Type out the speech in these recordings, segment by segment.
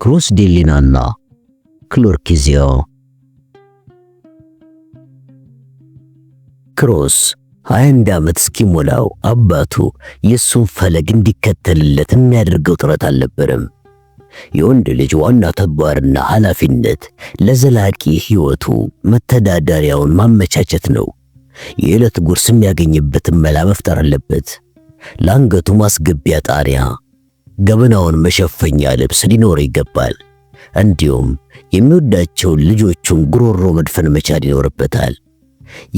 ክሮስ ዴሊናና ክሎርኪዚዮ። ክሮስ 21 ዓመት እስኪሞላው አባቱ የሱን ፈለግ እንዲከተልለት የሚያደርገው ጥረት አልነበረም። የወንድ ልጅ ዋና ተግባርና ኃላፊነት ለዘላቂ ሕይወቱ መተዳደሪያውን ማመቻቸት ነው። የዕለት ጉርስ የሚያገኝበትን መላ መፍጠር አለበት። ለአንገቱ ማስገቢያ ጣሪያ፣ ገበናውን መሸፈኛ ልብስ ሊኖረው ይገባል። እንዲሁም የሚወዳቸውን ልጆቹን ጉሮሮ መድፈን መቻል ይኖርበታል።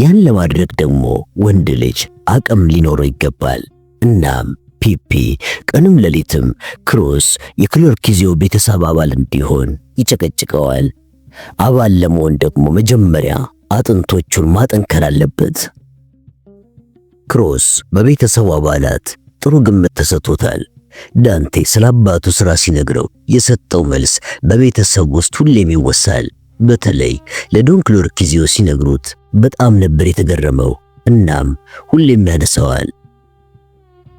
ያን ለማድረግ ደግሞ ወንድ ልጅ አቅም ሊኖረው ይገባል። እናም ፒፒ ቀንም ሌሊትም ክሮስ የክሎርኪዚዮ ቤተሰብ አባል እንዲሆን ይጨቀጭቀዋል። አባል ለመሆን ደግሞ መጀመሪያ አጥንቶቹን ማጠንከር አለበት። ክሮስ በቤተሰቡ አባላት ጥሩ ግምት ተሰጥቶታል። ዳንቴ ስለ አባቱ ሥራ ሲነግረው የሰጠው መልስ በቤተሰብ ውስጥ ሁሌም ይወሳል። በተለይ ለዶን ክሎርኪዚዮ ሲነግሩት በጣም ነበር የተገረመው። እናም ሁሌም ያነሳዋል።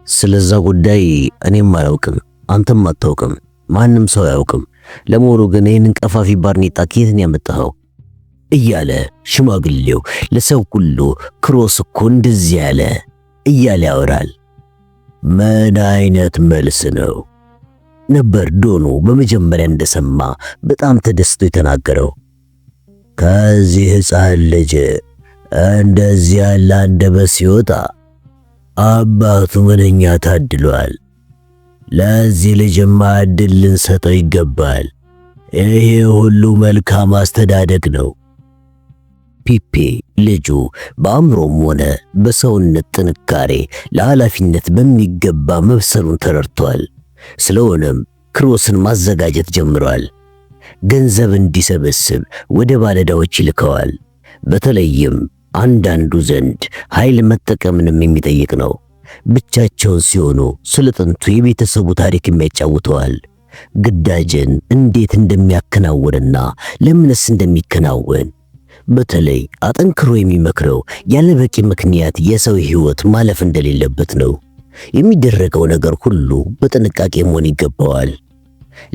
ስለዛ ጉዳይ እኔም አላውቅም፣ አንተም አታውቅም፣ ማንም ሰው አያውቅም። ለመሆኑ ግን ይህንን ቀፋፊ ባርኔጣ ከየት ነው ያመጣኸው? እያለ ሽማግሌው ለሰው ሁሉ ክሮስ እኮ እንደዚህ ያለ እያለ ያወራል። ምን አይነት መልስ ነው ነበር ዶኑ በመጀመሪያ እንደሰማ በጣም ተደስቶ የተናገረው። ከዚህ ሕፃን ልጅ እንደዚህ ያለ አንደበት ሲወጣ አባቱ ምንኛ ታድሏል። ለዚህ ልጅማ ዕድል ልንሰጠው ይገባል። ይሄ ሁሉ መልካም አስተዳደግ ነው። ፒፒ ልጁ በአእምሮም ሆነ በሰውነት ጥንካሬ ለኃላፊነት በሚገባ መብሰሉን ተረድቷል። ስለሆነም ክሮስን ማዘጋጀት ጀምሯል። ገንዘብ እንዲሰበስብ ወደ ባለዕዳዎች ይልከዋል። በተለይም አንዳንዱ ዘንድ ኃይል መጠቀምንም የሚጠይቅ ነው። ብቻቸውን ሲሆኑ ስለ ጥንቱ የቤተሰቡ ታሪክ የሚያጫውተዋል። ግዳጅን እንዴት እንደሚያከናውንና ለምንስ እንደሚከናወን በተለይ አጠንክሮ የሚመክረው ያለ በቂ ምክንያት የሰው ሕይወት ማለፍ እንደሌለበት ነው። የሚደረገው ነገር ሁሉ በጥንቃቄ መሆን ይገባዋል።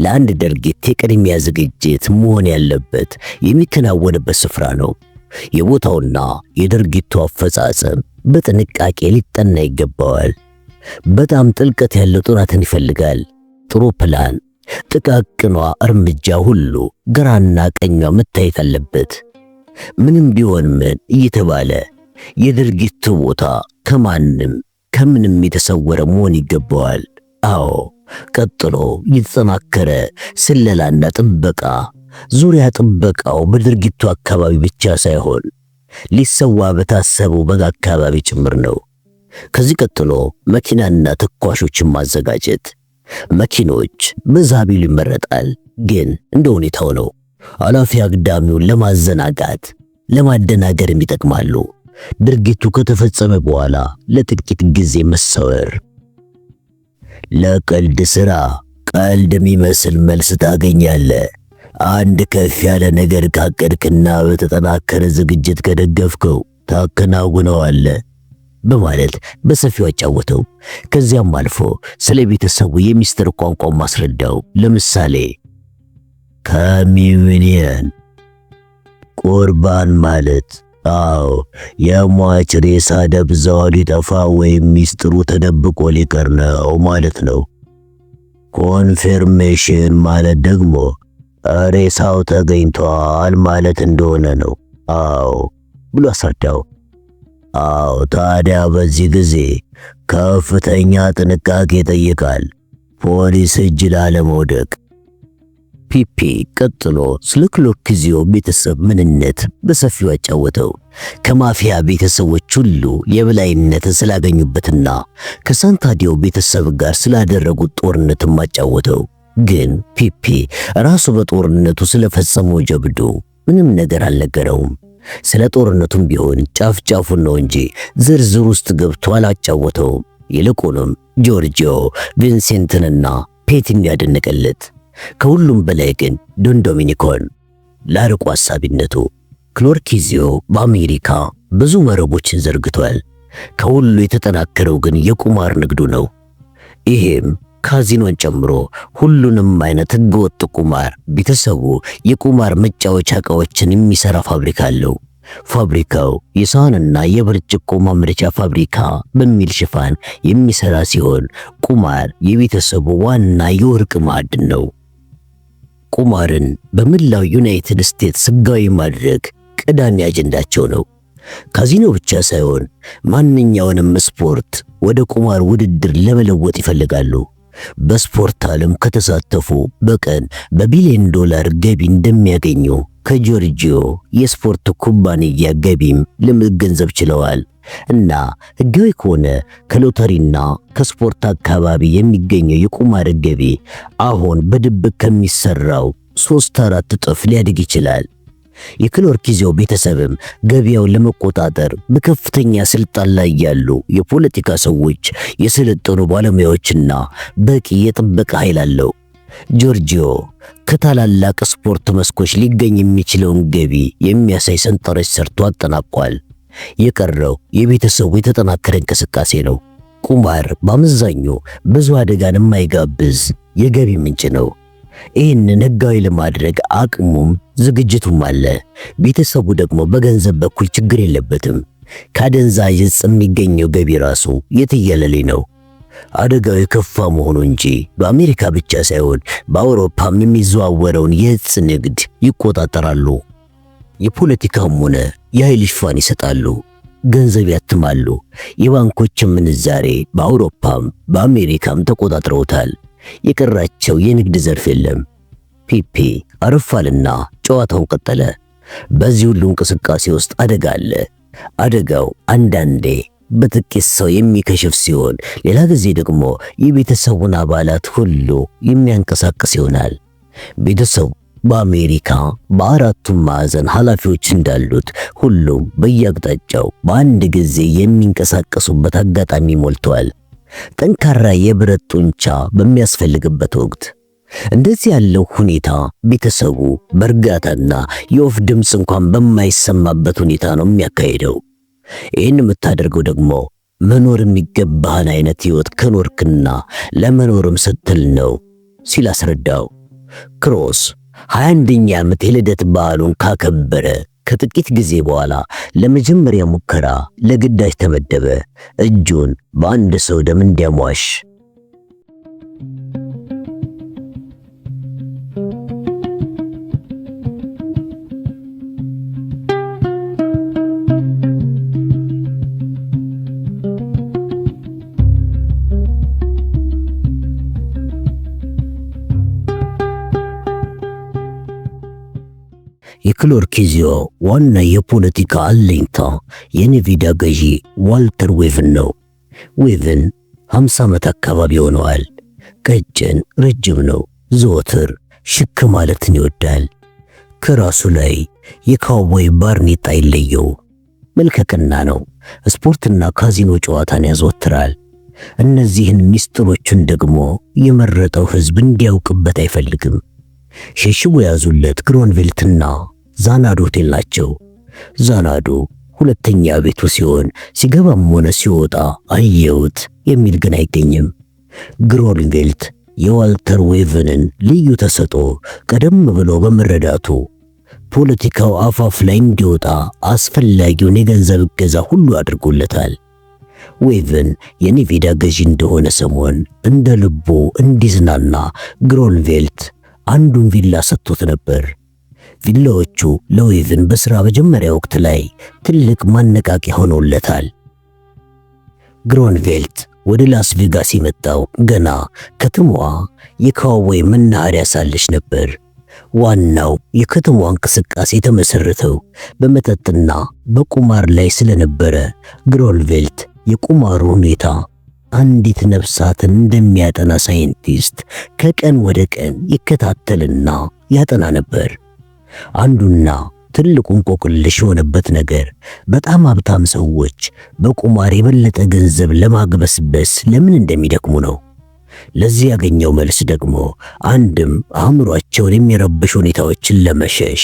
ለአንድ ድርጊት የቅድሚያ ዝግጅት መሆን ያለበት የሚከናወንበት ስፍራ ነው። የቦታውና የድርጊቱ አፈጻጸም በጥንቃቄ ሊጠና ይገባዋል። በጣም ጥልቀት ያለው ጥናትን ይፈልጋል። ጥሩ ፕላን፣ ጥቃቅኗ እርምጃ ሁሉ ግራና ቀኟ መታየት አለበት። ምንም ቢሆን ምን እየተባለ የድርጊቱ ቦታ ከማንም ከምንም የተሰወረ መሆን ይገባዋል። አዎ፣ ቀጥሎ የተጠናከረ ስለላና ጥበቃ። ዙሪያ ጥበቃው በድርጊቱ አካባቢ ብቻ ሳይሆን ሊሰዋ በታሰበው በግ አካባቢ ጭምር ነው። ከዚህ ቀጥሎ መኪናና ተኳሾችን ማዘጋጀት። መኪኖች በዛ ቢሉ ይመረጣል፣ ግን እንደ ሁኔታው ነው። አላፊ አግዳሚውን ለማዘናጋት ለማደናገርም ይጠቅማሉ። ድርጊቱ ከተፈጸመ በኋላ ለጥቂት ጊዜ መሰወር። ለቀልድ ሥራ ቀልድ የሚመስል መልስ ታገኛለህ። አንድ ከፍ ያለ ነገር ካቀድክና በተጠናከረ ዝግጅት ከደገፍከው ታከናውነዋለህ በማለት በሰፊው አጫወተው። ከዚያም አልፎ ስለ ቤተሰቡ የሚስጥር ቋንቋ ማስረዳው። ለምሳሌ ኮሚዩኒየን ቁርባን ማለት የሟች ሬሳ ደብዛው ሊጠፋ ወይም ሚስጥሩ ተደብቆ ሊቀር ነው ማለት ነው። ኮንፊርሜሽን ማለት ደግሞ ሬሳው ተገኝቷል ማለት እንደሆነ ነው ብሎ አስረዳው። ታዲያ በዚህ ጊዜ ከፍተኛ ጥንቃቄ ይጠይቃል፣ ፖሊስ እጅ ላለመውደቅ። ፒፒ ቀጥሎ ስለ ክሎርኪዚዮ ቤተሰብ ምንነት በሰፊው አጫወተው። ከማፊያ ቤተሰቦች ሁሉ የበላይነትን ስላገኙበትና ከሳንታዲዮ ቤተሰብ ጋር ስላደረጉት ጦርነትም አጫወተው። ግን ፒፒ ራሱ በጦርነቱ ስለፈጸመው ጀብዱ ምንም ነገር አልነገረውም። ስለ ጦርነቱም ቢሆን ጫፍ ጫፉን ነው እንጂ ዝርዝር ውስጥ ገብቶ አላጫወተውም። ይልቁንም ጆርጂዮ ቪንሴንትንና ፔቲን ያደነቀለት። ከሁሉም በላይ ግን ዶን ዶሚኒኮን ለአርቆ ሐሳቢነቱ። ክሎርኪዚዮ በአሜሪካ ብዙ መረቦችን ዘርግቷል። ከሁሉ የተጠናከረው ግን የቁማር ንግዱ ነው። ይሄም ካዚኖን ጨምሮ ሁሉንም አይነት ህገወጥ ቁማር። ቤተሰቡ የቁማር መጫወቻ ዕቃዎችን የሚሰራ ፋብሪካ አለው። ፋብሪካው የሳህንና የብርጭቆ ማምረቻ ፋብሪካ በሚል ሽፋን የሚሰራ ሲሆን ቁማር የቤተሰቡ ዋና የወርቅ ማዕድን ነው። ቁማርን በመላው ዩናይትድ ስቴትስ ህጋዊ ማድረግ ቀዳሚ አጀንዳቸው ነው። ካዚኖ ብቻ ሳይሆን ማንኛውንም ስፖርት ወደ ቁማር ውድድር ለመለወጥ ይፈልጋሉ። በስፖርት ዓለም ከተሳተፉ በቀን በቢሊዮን ዶላር ገቢ እንደሚያገኙ ከጆርጂዮ የስፖርት ኩባንያ ገቢም ለመገንዘብ ችለዋል። እና ህጋዊ ከሆነ ከሎተሪና ከስፖርት አካባቢ የሚገኘው የቁማር ገቢ አሁን በድብቅ ከሚሰራው 3-4 እጥፍ ሊያድግ ይችላል። የክሎርኪዚዮ ቤተሰብም ገበያውን ለመቆጣጠር በከፍተኛ ስልጣን ላይ ያሉ የፖለቲካ ሰዎች፣ የሰለጠኑ ባለሙያዎችና በቂ የጥበቃ ኃይል አለው። ጆርጂዮ ከታላላቅ ስፖርት መስኮች ሊገኝ የሚችለውን ገቢ የሚያሳይ ሰንጠረዥ ሰርቶ አጠናቋል። የቀረው የቤተሰቡ የተጠናከረ እንቅስቃሴ ነው። ቁማር በአመዛኙ ብዙ አደጋን የማይጋብዝ የገቢ ምንጭ ነው። ይህንን ህጋዊ ለማድረግ አቅሙም ዝግጅቱም አለ። ቤተሰቡ ደግሞ በገንዘብ በኩል ችግር የለበትም። ከአደንዛዥ ዕፅ የሚገኘው ገቢ ራሱ የትየለሌ ነው። አደጋው የከፋ መሆኑ እንጂ በአሜሪካ ብቻ ሳይሆን በአውሮፓም የሚዘዋወረውን የዕፅ ንግድ ይቆጣጠራሉ። የፖለቲካም ሆነ የኃይል ሽፋን ይሰጣሉ። ገንዘብ ያትማሉ። የባንኮችን ምንዛሬ በአውሮፓም በአሜሪካም ተቆጣጥረውታል። የቀራቸው የንግድ ዘርፍ የለም። ፒፒ አረፋልና ጨዋታውን ቀጠለ። በዚህ ሁሉ እንቅስቃሴ ውስጥ አደጋ አለ። አደጋው አንዳንዴ በጥቂት ሰው የሚከሽፍ ሲሆን፣ ሌላ ጊዜ ደግሞ የቤተሰቡን አባላት ሁሉ የሚያንቀሳቅስ ይሆናል። ቤተሰቡ በአሜሪካ በአራቱም ማዕዘን ኃላፊዎች እንዳሉት ሁሉም በየአቅጣጫው በአንድ ጊዜ የሚንቀሳቀሱበት አጋጣሚ ሞልቷል። ጠንካራ የብረት ጡንቻ በሚያስፈልግበት ወቅት እንደዚህ ያለው ሁኔታ ቤተሰቡ በእርጋታና የወፍ ድምፅ እንኳን በማይሰማበት ሁኔታ ነው የሚያካሄደው። ይህን የምታደርገው ደግሞ መኖር የሚገባህን አይነት ህይወት ከኖርክና ለመኖርም ስትል ነው ሲል አስረዳው። ክሮስ 21ኛ ዓመት የልደት በዓሉን ካከበረ ከጥቂት ጊዜ በኋላ ለመጀመሪያ ሙከራ ለግዳጅ ተመደበ። እጁን በአንድ ሰው ደም እንዲያሟሽ። የክሎርኪዚዮ ዋና የፖለቲካ አለኝታ የኔቪዳ ገዢ ዋልተር ዌቭን ነው። ዌቭን 50 ዓመት አካባቢ ሆነዋል። ቀጭን፣ ረጅም ነው። ዘወትር ሽክ ማለትን ይወዳል። ከራሱ ላይ የካውቦይ ባርኔጣ አይለየው። መልከቅና ነው። ስፖርትና ካዚኖ ጨዋታን ያዘወትራል። እነዚህን ሚስጥሮቹን ደግሞ የመረጠው ህዝብ እንዲያውቅበት አይፈልግም። ሸሽቦ ያዙለት ግሮንቬልትና ዛናዶ ሆቴል ናቸው። ዛናዶ ሁለተኛ ቤቱ ሲሆን ሲገባም ሆነ ሲወጣ አየሁት የሚል ግን አይገኝም። ግሮንቬልት የዋልተር ዌቭንን ልዩ ተሰጥኦ ቀደም ብሎ በመረዳቱ ፖለቲካው አፋፍ ላይ እንዲወጣ አስፈላጊውን የገንዘብ እገዛ ሁሉ አድርጎለታል። ዌቭን የኔቪዳ ገዢ እንደሆነ ሰሞን እንደ ልቡ እንዲዝናና ግሮንቬልት አንዱን ቪላ ሰጥቶት ነበር። ቪላዎቹ ለዌቭን በሥራ መጀመሪያ ወቅት ላይ ትልቅ ማነቃቂያ ሆኖለታል። ግሮንቬልት ወደ ላስ ቬጋስ የመጣው ገና ከተማዋ የካውቦይ መናኸሪያ ሳለች ነበር። ዋናው የከተማዋ እንቅስቃሴ የተመሰረተው በመጠጥና በቁማር ላይ ስለነበረ ግሮንቬልት የቁማሩ ሁኔታ አንዲት ነፍሳትን እንደሚያጠና ሳይንቲስት ከቀን ወደ ቀን ይከታተልና ያጠና ነበር። አንዱና ትልቁ እንቆቅልሽ የሆነበት ነገር በጣም ሀብታም ሰዎች በቁማር የበለጠ ገንዘብ ለማግበስበስ ለምን እንደሚደክሙ ነው። ለዚህ ያገኘው መልስ ደግሞ አንድም አእምሯቸውን የሚረብሽ ሁኔታዎችን ለመሸሽ፣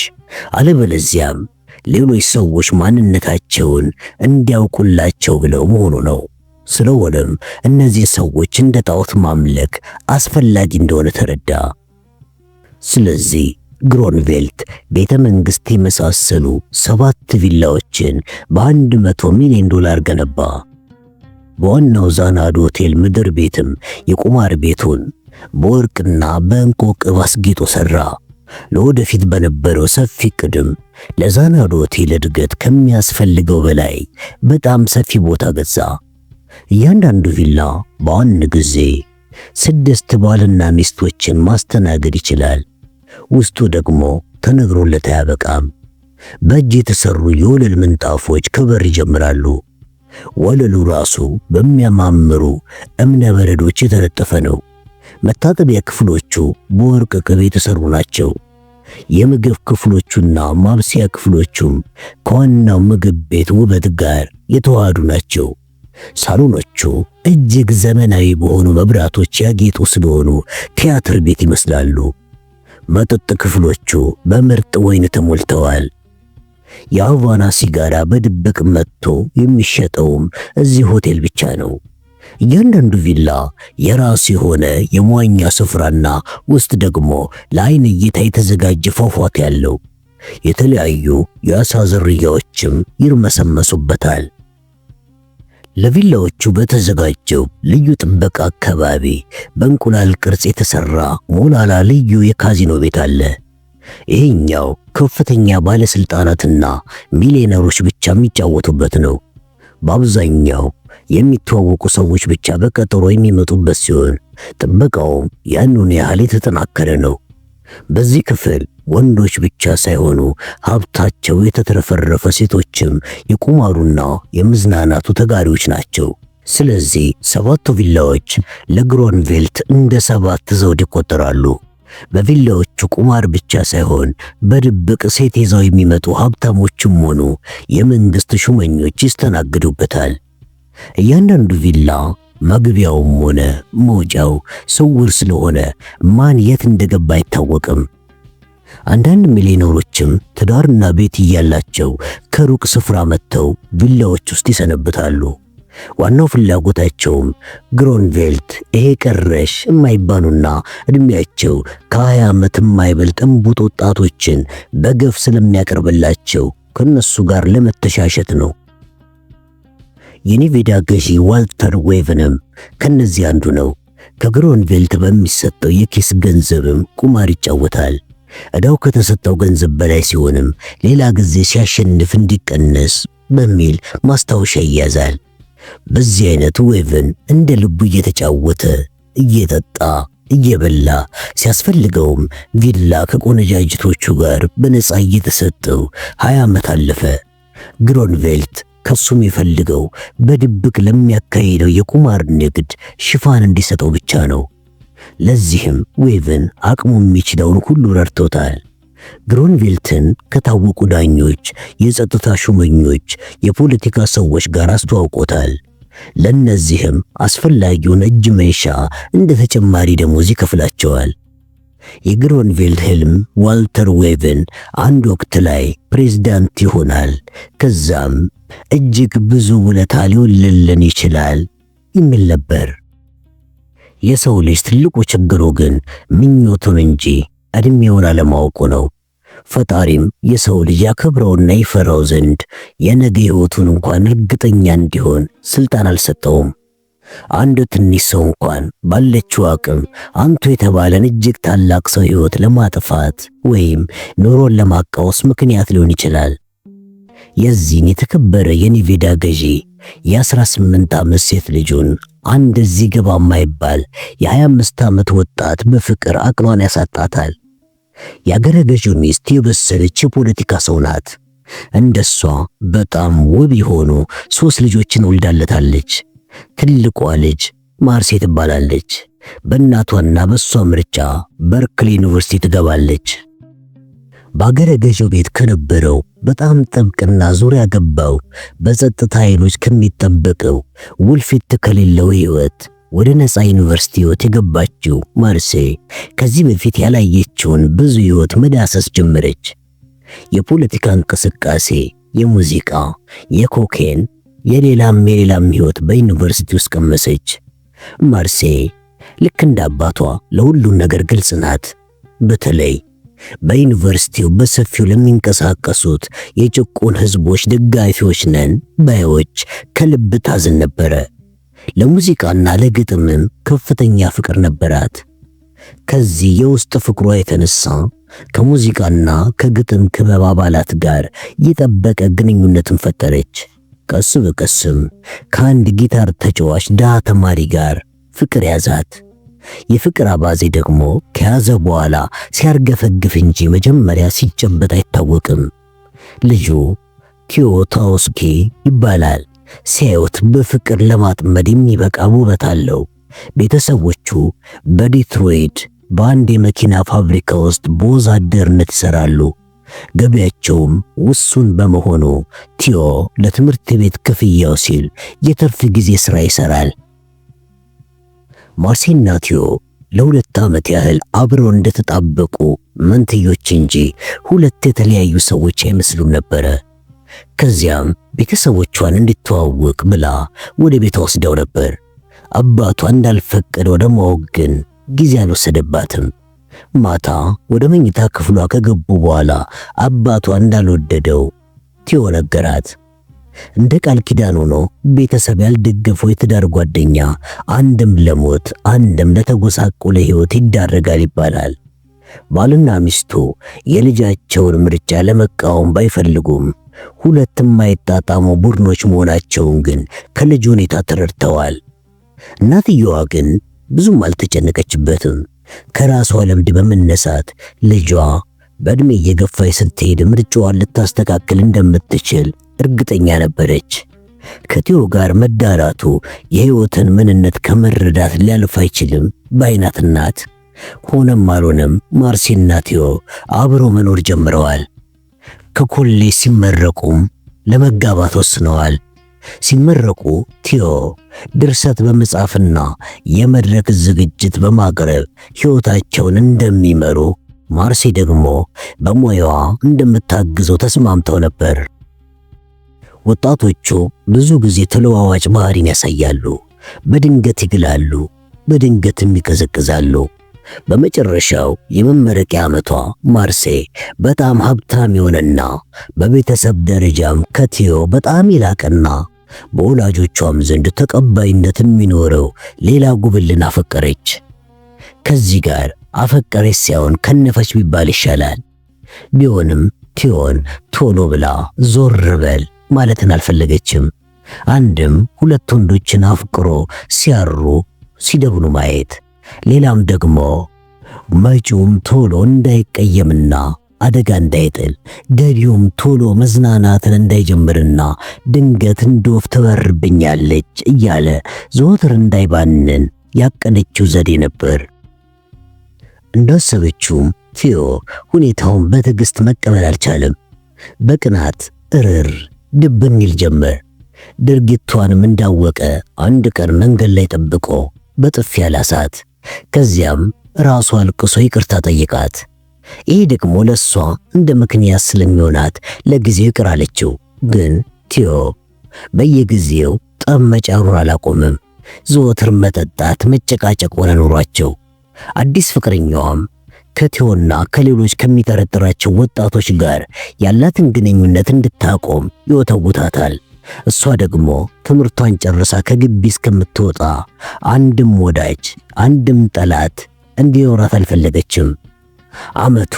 አለበለዚያም ሌሎች ሰዎች ማንነታቸውን እንዲያውቁላቸው ብለው መሆኑ ነው። ስለሆነም እነዚህ ሰዎች እንደ ጣዖት ማምለክ አስፈላጊ እንደሆነ ተረዳ። ስለዚህ ግሮንቬልት ቤተ መንግሥት የመሳሰሉ 7 ቪላዎችን በ100 ሚሊዮን ዶላር ገነባ። በዋናው ዛናዶ ሆቴል ምድር ቤትም የቁማር ቤቱን በወርቅና በዕንቁ ቅብ አስጊጦ ሠራ። ለወደፊት በነበረው ሰፊ ቅድም ለዛናዶ ሆቴል እድገት ከሚያስፈልገው በላይ በጣም ሰፊ ቦታ ገዛ። እያንዳንዱ ቪላ በአንድ ጊዜ 6 ባልና ሚስቶችን ማስተናገድ ይችላል። ውስጡ ደግሞ ተነግሮለት አያበቃም። በእጅ የተሰሩ የወለል ምንጣፎች ከበር ይጀምራሉ። ወለሉ ራሱ በሚያማምሩ እብነ በረዶች የተነጠፈ ነው። መታጠቢያ ክፍሎቹ በወርቅ ቅብ የተሰሩ ናቸው። የምግብ ክፍሎቹና ማብሰያ ክፍሎቹም ከዋናው ምግብ ቤት ውበት ጋር የተዋሃዱ ናቸው። ሳሎኖቹ እጅግ ዘመናዊ በሆኑ መብራቶች ያጌጡ ስለሆኑ ቲያትር ቤት ይመስላሉ። መጠጥ ክፍሎቹ በምርጥ ወይን ተሞልተዋል። የሃቫና ሲጋራ በድብቅ መጥቶ የሚሸጠውም እዚህ ሆቴል ብቻ ነው። እያንዳንዱ ቪላ የራሱ የሆነ የመዋኛ ስፍራና ውስጥ ደግሞ ለዓይን እይታ የተዘጋጀ ፏፏቴ ያለው። የተለያዩ የአሳ ዝርያዎችም ይርመሰመሱበታል። ለቪላዎቹ በተዘጋጀው ልዩ ጥበቃ አካባቢ በእንቁላል ቅርጽ የተሰራ ሞላላ ልዩ የካዚኖ ቤት አለ። ይሄኛው ከፍተኛ ባለስልጣናትና ሚሊዮነሮች ብቻ የሚጫወቱበት ነው። በአብዛኛው የሚተዋወቁ ሰዎች ብቻ በቀጠሮ የሚመጡበት ሲሆን ጥበቃውም ያንኑ ያህል የተጠናከረ ነው። በዚህ ክፍል ወንዶች ብቻ ሳይሆኑ ሀብታቸው የተትረፈረፈ ሴቶችም የቁማሩና የመዝናናቱ ተጋሪዎች ናቸው። ስለዚህ 7ቱ ቪላዎች ለግሮንቬልት እንደ 7 ዘውድ ይቆጠራሉ። በቪላዎቹ ቁማር ብቻ ሳይሆን በድብቅ ሴት ይዘው የሚመጡ ሀብታሞችም ሆኑ የመንግስት ሹመኞች ይስተናግዱበታል። እያንዳንዱ ቪላ መግቢያውም ሆነ መውጫው ስውር ስለሆነ ማን የት እንደገባ አይታወቅም። አንዳንድ ሚሊዮነሮችም ትዳርና ቤት እያላቸው ከሩቅ ስፍራ መጥተው ቪላዎች ውስጥ ይሰነብታሉ። ዋናው ፍላጎታቸውም ግሮንቬልት ይሄ ቀረሽ የማይባሉና እድሜያቸው ከ20 ዓመት የማይበልጥ እምቡጥ ወጣቶችን በገፍ ስለሚያቀርብላቸው ከነሱ ጋር ለመተሻሸት ነው። የኔቬዳ ገዢ ዋልተር ዌቨንም ከነዚህ አንዱ ነው። ከግሮንቬልት በሚሰጠው የኪስ ገንዘብም ቁማር ይጫወታል። ዕዳው ከተሰጠው ገንዘብ በላይ ሲሆንም ሌላ ጊዜ ሲያሸንፍ እንዲቀነስ በሚል ማስታወሻ ይያዛል። በዚህ አይነት ዌቨን እንደ ልቡ እየተጫወተ እየጠጣ እየበላ ሲያስፈልገውም ቪላ ከቆነጃጅቶቹ ጋር በነፃ እየተሰጠው 20 ዓመት አለፈ። ግሮንቬልት ከሱም የፈልገው በድብቅ ለሚያካሂደው የቁማር ንግድ ሽፋን እንዲሰጠው ብቻ ነው። ለዚህም ዌቨን አቅሙ የሚችለውን ሁሉ ረድቶታል። ግሮንቬልትን ከታወቁ ዳኞች፣ የጸጥታ ሹመኞች፣ የፖለቲካ ሰዎች ጋር አስተዋውቆታል። ለነዚህም አስፈላጊውን እጅ መንሻ እንደ ተጨማሪ ደሞዝ ይከፍላቸዋል። የግሮንቬልት ህልም ዋልተር ዌቨን አንድ ወቅት ላይ ፕሬዝዳንት ይሆናል፣ ከዛም እጅግ ብዙ ውለታ ሊውልልን ይችላል የሚል ነበር። የሰው ልጅ ትልቁ ችግሩ ግን ምኞቱን እንጂ እድሜውን አለማወቁ ነው። ፈጣሪም የሰው ልጅ ያከብረውና ይፈራው ዘንድ የነገ ህይወቱን እንኳን እርግጠኛ እንዲሆን ስልጣን አልሰጠውም። አንድ ትንሽ ሰው እንኳን ባለችው አቅም አንቱ የተባለን እጅግ ታላቅ ሰው ህይወት ለማጥፋት ወይም ኑሮን ለማቃወስ ምክንያት ሊሆን ይችላል። የዚህን የተከበረ የኔቬዳ ገዢ የ18 ዓመት ሴት ልጁን አንድ እዚህ ገባ የማይባል የ25 ዓመት ወጣት በፍቅር አቅሏን ያሳጣታል። የአገረ ገዢው ሚስት የበሰለች የፖለቲካ ሰው ናት። እንደሷ በጣም ውብ የሆኑ 3 ልጆችን ወልዳለታለች። ትልቋ ልጅ ማርሴ ትባላለች። በእናቷና በሷ ምርጫ በርክሊ ዩኒቨርሲቲ ትገባለች። በአገረ ገዢው ቤት ከነበረው በጣም ጥብቅና ዙሪያ ገባው በጸጥታ ኃይሎች ከሚጠበቀው ውልፊት ከሌለው ህይወት ወደ ነፃ ዩኒቨርሲቲ ህይወት የገባችው ማርሴ ከዚህ በፊት ያላየችውን ብዙ ህይወት መዳሰስ ጀመረች። የፖለቲካ እንቅስቃሴ፣ የሙዚቃ፣ የኮኬን፣ የሌላም ሕይወት በዩኒቨርሲቲ ውስጥ ቀመሰች። ማርሴ ልክ እንደ አባቷ ለሁሉም ነገር ግልጽ ናት። በተለይ በዩኒቨርሲቲው በሰፊው ለሚንቀሳቀሱት የጭቁን ሕዝቦች ደጋፊዎች ነን ባዮች ከልብ ታዝን ነበረ። ለሙዚቃና ለግጥምም ከፍተኛ ፍቅር ነበራት። ከዚህ የውስጥ ፍቅሯ የተነሳ ከሙዚቃና ከግጥም ክበብ አባላት ጋር የጠበቀ ግንኙነትን ፈጠረች። ቀስ በቀስም ከአንድ ጊታር ተጫዋች ድሃ ተማሪ ጋር ፍቅር ያዛት። የፍቅር አባዜ ደግሞ ከያዘ በኋላ ሲያርገፈግፍ እንጂ መጀመሪያ ሲጨበጥ አይታወቅም። ልጁ ቲዮታውስኪ ይባላል። ሲያዩት በፍቅር ለማጥመድ የሚበቃ ውበት አለው። ቤተሰቦቹ በዲትሮይት በአንድ የመኪና ፋብሪካ ውስጥ በወዛደርነት ይሰራሉ። ገቢያቸውም ውሱን በመሆኑ ቲዮ ለትምህርት ቤት ክፍያው ሲል የትርፍ ጊዜ ሥራ ይሰራል። ማርሴና ቲዮ ለ2 ዓመት ያህል አብረው እንደተጣበቁ መንትዮች እንጂ ሁለት የተለያዩ ሰዎች አይመስሉም ነበረ። ከዚያም ቤተሰቦቿን እንድትተዋወቅ ብላ ወደ ቤቷ ወስደው ነበር። አባቷ እንዳልፈቀደ ወደ ማወቅ ግን ጊዜ አልወሰደባትም። ማታ ወደ መኝታ ክፍሏ ከገቡ በኋላ አባቷ እንዳልወደደው ቲዮ ነገራት። እንደ ቃል ኪዳን ሆኖ ቤተሰብ ያልደገፈው የትዳር ጓደኛ አንድም ለሞት አንድም ለተጎሳቆለ ሕይወት ይዳረጋል ይባላል። ባልና ሚስቱ የልጃቸውን ምርጫ ለመቃወም ባይፈልጉም ሁለት የማይጣጣሙ ቡድኖች መሆናቸውን ግን ከልጁ ሁኔታ ተረድተዋል። እናትየዋ ግን ብዙም አልተጨነቀችበትም። ከራሷ ልምድ በመነሳት ልጇ በእድሜ እየገፋች ስትሄድ ምርጫዋን ልታስተካክል እንደምትችል እርግጠኛ ነበረች። ከቲዮ ጋር መዳራቱ የሕይወትን ምንነት ከመረዳት ሊያልፍ አይችልም ባይናት ናት። ሆነም አልሆነም ማርሴና ቲዮ አብረው መኖር ጀምረዋል። ከኮሌጅ ሲመረቁም ለመጋባት ወስነዋል። ሲመረቁ ቲዮ ድርሰት በመጻፍና የመድረክ ዝግጅት በማቅረብ ሕይወታቸውን እንደሚመሩ፣ ማርሴ ደግሞ በሙያዋ እንደምታግዘው ተስማምተው ነበር። ወጣቶቹ ብዙ ጊዜ ተለዋዋጭ ባህሪን ያሳያሉ። በድንገት ይግላሉ፣ በድንገትም ይቀዘቅዛሉ። በመጨረሻው የመመረቂያ ዓመቷ ማርሴ በጣም ሀብታም የሆነና በቤተሰብ ደረጃም ከቲዮ በጣም ይላቀና በወላጆቿም ዘንድ ተቀባይነት የሚኖረው ሌላ ጉብልን አፈቀረች። ከዚህ ጋር አፈቀረች ሳይሆን ከነፈች ቢባል ይሻላል። ቢሆንም ቲዮን ቶሎ ብላ ዞር በል ማለትን አልፈለገችም። አንድም ሁለት ወንዶችን አፍቅሮ ሲያሩ ሲደብኑ ማየት፣ ሌላም ደግሞ መጪውም ቶሎ እንዳይቀየምና አደጋ እንዳይጥል፣ ገቢውም ቶሎ መዝናናትን እንዳይጀምርና ድንገት እንዶፍ ትበርብኛለች እያለ ዘወትር እንዳይባንን ያቀነችው ዘዴ ነበር። እንዳሰበችውም ቲዮ ሁኔታውን በትዕግስት መቀበል አልቻለም። በቅናት እርር ድብን ይል ጀመር። ድርጊቷንም እንዳወቀ አንድ ቀን መንገድ ላይ ጠብቆ በጥፊ ያላሳት። ከዚያም ራሷ አልቅሶ ይቅርታ ጠይቃት። ይህ ደግሞ ለሷ እንደ ምክንያት ስለሚሆናት ለጊዜው ይቅር አለችው። ግን ቲዮ በየጊዜው ጠብ መጫሩን አላቆምም። ዘወትር መጠጣት፣ መጨቃጨቅ ሆነ ኑሯቸው። አዲስ ፍቅረኛዋም ከቲዮና ከሌሎች ከሚጠረጥራቸው ወጣቶች ጋር ያላትን ግንኙነት እንድታቆም ይወተውታታል። እሷ ደግሞ ትምህርቷን ጨርሳ ከግቢ እስከምትወጣ አንድም ወዳጅ አንድም ጠላት እንዲኖራት አልፈለገችም። ዓመቱ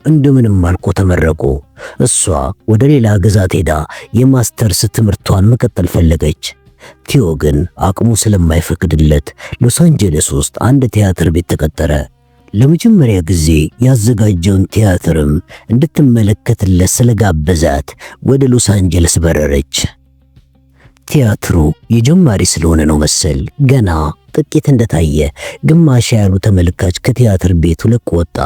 እንደምንም አልቆ ተመረቁ። እሷ ወደ ሌላ ግዛት ሄዳ የማስተርስ ትምህርቷን መቀጠል ፈለገች። ቲዮ ግን አቅሙ ስለማይፈቅድለት ሎስ አንጀለስ ውስጥ አንድ ቲያትር ቤት ተቀጠረ። ለመጀመሪያ ጊዜ ያዘጋጀውን ቲያትርም እንድትመለከትለት ስለጋበዛት ወደ ሎስ አንጀለስ በረረች። ቲያትሩ የጀማሪ ስለሆነ ነው መሰል ገና ጥቂት እንደታየ ግማሽ ያሉ ተመልካች ከቲያትር ቤቱ ለቆ ወጣ።